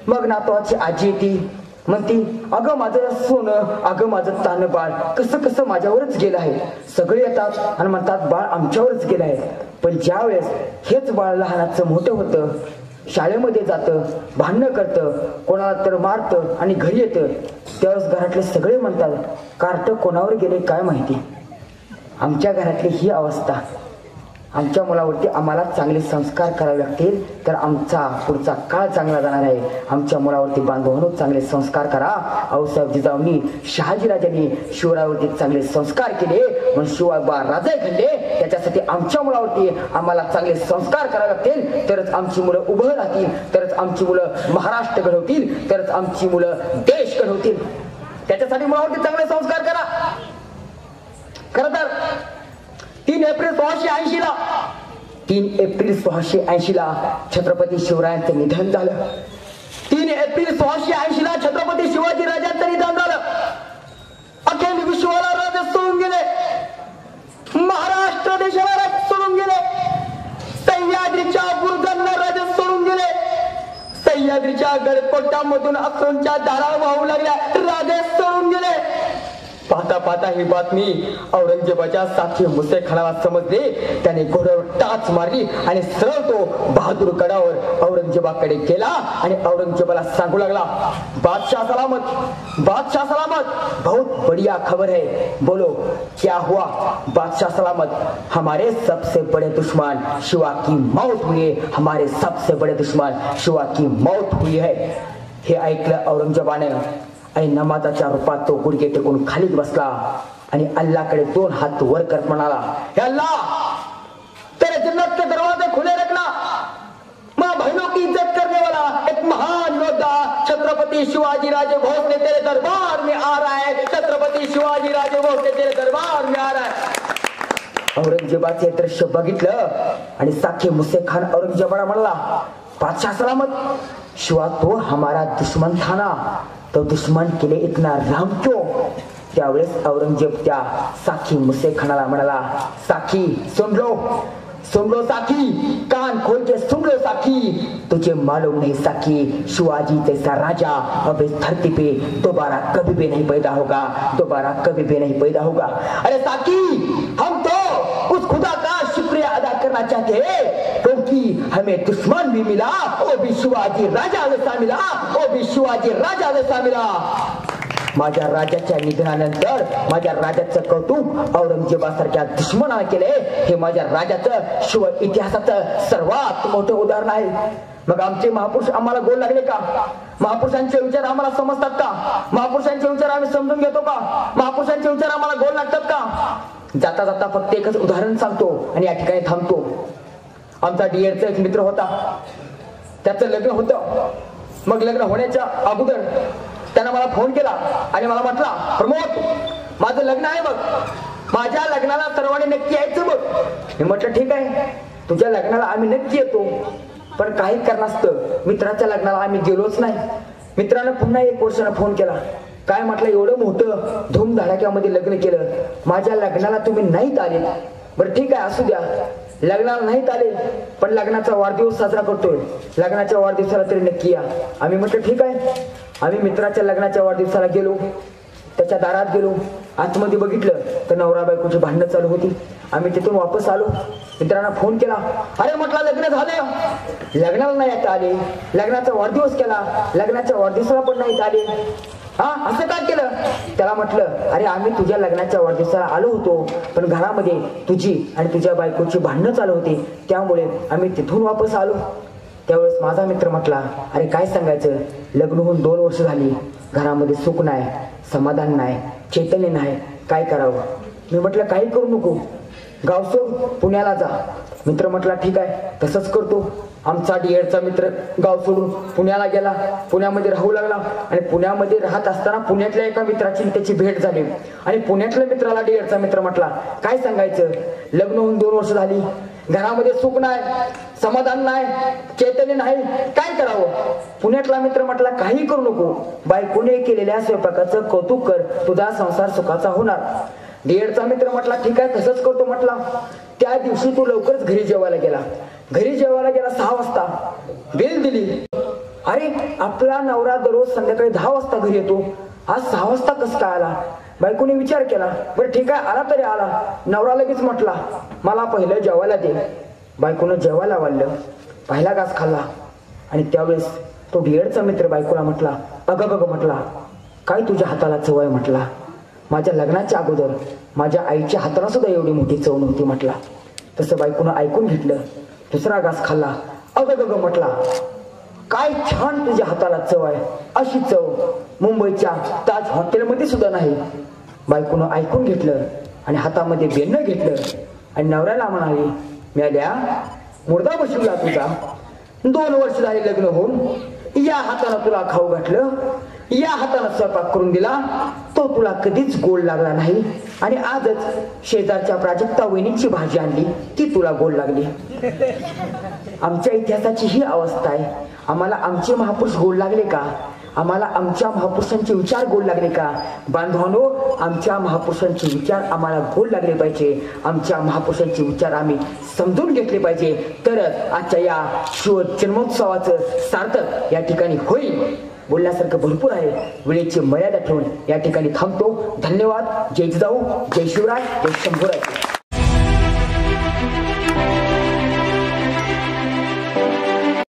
[SPEAKER 1] मग नातवाची आजी येते, म्हणती, अगं माझं सोनं, अगं माझं तान बाळ कसं कसं माझ्यावरच गेलं आहे. सगळे येतात आणि म्हणतात, बाळ आमच्यावरच गेलं आहे. पण ज्या वेळेस हेच बाळ लहानाचं मोठं होतं, शाळेमध्ये जातं, भांडणं करतं, कोणाला तर मारतं आणि घरी येतं, त्यावेळेस घरातले सगळे म्हणतात, कार्ट कोणावर गेले काय माहिती. आमच्या घरातली ही अवस्था. आमच्या मुलावरती आम्हाला चांगले संस्कार करावे लागतील, तर आमचा पुढचा काळ चांगला जाणार आहे. आमच्या मुलावरती बांधवांनो चांगले संस्कार करा. आऊसाहेब जिजाऊंनी, शहाजीराजांनी शिवरायावरती चांगले संस्कार केले, म्हणून शिवाबा राजे घडले. त्याच्यासाठी आमच्या मुलावरती आम्हाला चांगले संस्कार करावे लागतील, तरच आमची मुलं उभं राहतील, तरच आमची मुलं महाराष्ट्र घडवतील, तरच आमची मुलं देश घडवतील. त्याच्यासाठी मुलावरती चांगले संस्कार करा. खरं तर 3 एप्रिल 1680 3 एप्रिल 1680 छत्रपती शिवरायांचं निधन झालं. 3 एप्रिल 1680 छत्रपती शिवाजी राजांचं निधन झालं. अखिल विश्वाला राजे सोडून गेले, महाराष्ट्र देशाला राजे सोडून गेले, सह्याद्रीच्या बुरुजांना राजे सोडून गेले, सह्याद्रीच्या गडकोटामधून अश्रूंच्या धारा वाहू लागल्या, राजे सोडून गेले. पाहता पाहता ही बातमी औरंगजेबाच्या साथी मुसेखानाला समजली. त्याने घोड्यावर टाच मारली आणि सरळ तो बहादूर गडावर औरंगजेबाकडे गेला आणि औरंगजेबाला सांगू लागला, बादशाह सलामत, बादशाह सलामत, बहुत बढ़िया खबर है, बोलो क्या हुआ. बादशाह सलामत, हमारे सबसे बड़े दुश्मन शिवा की मौत हुई है, हमारे सबसे बड़े दुश्मन शिवा की मौत हुई है. हे ऐकलं औरंगजेबाने आणि नमाजाच्या रूपात तो गुडघे टेकून खाली बसला आणि अल्लाहकडे 2 हात वर करत म्हणाला, हे अल्लाह, तेरे जन्नत के दरवाजे खुले रखना. मां बहनों की इज्जत करने वाला एक महान योद्धा छत्रपति शिवाजी राजे भोसले तेरे दरबार में आ रहा है. छत्रपति शिवाजी राजे भोसले तेरे दरबार में आ रहा है. औरंगजेबाचे दृश्य बघितलं आणि साखे मुसेखान औरंगजेबाला म्हणला, बादशाह सलामत, शिवा तो हमारा दुश्मन था ना, तो दुश्मन के लिए इतना राम क्यों? त्यावेळेस औरंगजेब त्या साखी मुसेखानाला म्हणाला, साखी सुन लो साखी, कान खोल के सुन लो साखी, तुझे मालूम नहीं साखी, शिवाजी जैसा राजा अब इस धरती पे दोबारा कभी भी नहीं पैदा होगा। अरे साखी, हम तो उस खुदा का शुक्रिया अदा करना चाहते हैं क्योंकि हमें दुश्मन भी मिला, वो भी शिवाजी राजा जैसा मिला। माझ्या राजाच्या निधनानंतर माझ्या राजाचं कौतुक औरंगजेबासारख्या दुश्मनाने केले, हे माझ्या राजाचं शिव इतिहासाचं सर्वात मोठं उदाहरण आहे। मग आमचे महापुरुष आम्हाला गोड लागले का? महापुरुषांचे विचार आम्हाला समजतात का? महापुरुषांचे विचार आम्ही समजून घेतो का? महापुरुषांचे विचार आम्हाला गोड लागतात का? जाता जाता फक्त एकच उदाहरण सांगतो आणि या ठिकाणी थांबतो। आमचा डीएडचा एक मित्र होता, त्याचं लग्न होतं। मग लग्न होण्याच्या अगोदर त्यानं मला फोन केला आणि मला म्हटला, प्रमोद, माझं लग्न आहे बघ, माझ्या लग्नाला सर्वांनी नक्की यायचं बघ। मी म्हटलं ठीक आहे, तुझ्या लग्नाला आम्ही नक्की येतो, पण काही कारणास्तव मित्राच्या लग्नाला आम्ही गेलोच नाही। मित्रानं पुन्हा 1 वर्षानं फोन केला, काय म्हटलं, एवढं मोठं धूमधडाक्यामध्ये लग्न केलं, माझ्या लग्नाला तुम्ही नाहीत आले। बरं ठीक आहे, असू द्या, लग्नाला नाहीत आले पण लग्नाचा वाढदिवस साजरा करतोय, लग्नाच्या वाढदिवसाला तरी नक्की या। आम्ही म्हटलं ठीक आहे। आम्ही मित्राच्या लग्नाच्या वाढदिवसाला गेलो, त्याच्या दारात गेलो, आतमध्ये बघितलं तर नवरा बायकोची भांडणं चालू होती। आम्ही तिथून वापस आलो, मित्रांना फोन केला, अरे म्हटलं लग्न झालं, लग्नाला नाही आले, लग्नाचा वाढदिवस केला, लग्नाच्या वाढदिवसाला पण नाहीत आले, हा असं काय केलं? त्याला म्हटलं, अरे आम्ही तुझ्या लग्नाच्या वाढदिवसाला आलो होतो, पण घरामध्ये तुझी आणि तुझ्या बायकोची भांडणं चालू होती, त्यामुळे आम्ही तिथून वापस आलो। त्यावेळेस माझा मित्र म्हटला, अरे काय सांगायचं, लग्न होऊन 2 वर्ष झाली, घरामध्ये सुख नाही, समाधान नाही, चैतन्य नाही, काय करावं? मी म्हटलं काही करू नको, गाव सोड, पुण्याला जा। मित्र म्हटला ठीक आहे, तसंच करतो। आमचा डीएडचा मित्र गाव सोडून पुण्याला गेला, पुण्यामध्ये राहू लागला आणि पुण्यामध्ये राहत असताना पुण्यातल्या एका मित्राची त्याची भेट झाली आणि पुण्यातल्या मित्राला डीएडचा मित्र म्हटला, काय सांगायचं, लग्न होऊन 2 वर्ष झाली, घरामध्ये सुख नाही, समाधान नाही, चैतन्य नाही, काय करावं? पुण्यातला मित्र म्हटला, काही करू नको, बायकोने केलेल्या स्वयंपाकाचं कौतुक कर, तुझा संसार सुखाचा होणार। डीएडचा मित्र म्हटला ठीक आहे, तसंच करतो म्हटला। त्या दिवशी तू लवकरच घरी जेवायला गेला 6 वाजता, बेल दिली। अरे आपला नवरा दररोज संध्याकाळी 10 वाजता घरी येतो, आज 6 वाजता कसं काय आला? बायकोने विचार केला, बरं ठीक आहे, आला तरी आला। नवरा लगेच म्हटला, मला पहिलं जेवायला दे। बायकोनं जेवायला वाढलं, पहिला घास खाल्ला आणि त्यावेळेस तो डीएडचा मित्र बायकोला म्हटला, अगं म्हटला, काय तुझ्या हाताला चव आहे? म्हटला, माझ्या लग्नाच्या अगोदर माझ्या आईच्या हाताला सुद्धा एवढी मोठी चव नव्हती म्हटला। तसं बायकोनं ऐकून घेतलं, दुसरा घास खाल्ला, अगं म्हटला, काय छान तुझ्या हाताला चव आहे, अशी चव मुंबईच्या ताज हॉटेलमध्ये सुद्धा नाही। बायकोनं ऐकून घेतलं आणि हातामध्ये बेन्न घेतलं आणि नवऱ्याला म्हणाली, मेल्या, मुर्दा बसवला तुझा, 2 वर्ष झाले लग्न होऊन, या हातानं तुला खाऊ घातलं, या हातानं स्वयंपाक करून दिला, तो तुला कधीच गोड लागला नाही आणि आजच शेजारच्या प्राजक्ता वहिनीची भाजी आणली, ती तुला गोड लागली। आमच्या इतिहासाची ही अवस्था आहे। आम्हाला आमचे महापुरुष गोड लागले का? आम्हाला आमच्या महापुरुषांचे विचार गोड लागले का? बांधवांनो, आमच्या महापुरुषांचे विचार आम्हाला गोड लागले पाहिजे, आमच्या महापुरुषांचे विचार आम्ही समजून घेतले पाहिजे, तरच आजच्या या शिव जन्मोत्सवाचं सार्थक या ठिकाणी होईल। बोलण्यासारखं भरपूर आहे, वेळेची मर्यादा ठेवून या ठिकाणी थांबतो। धन्यवाद। जय जिजाऊ, जय शिवराय, जय शंभूराज।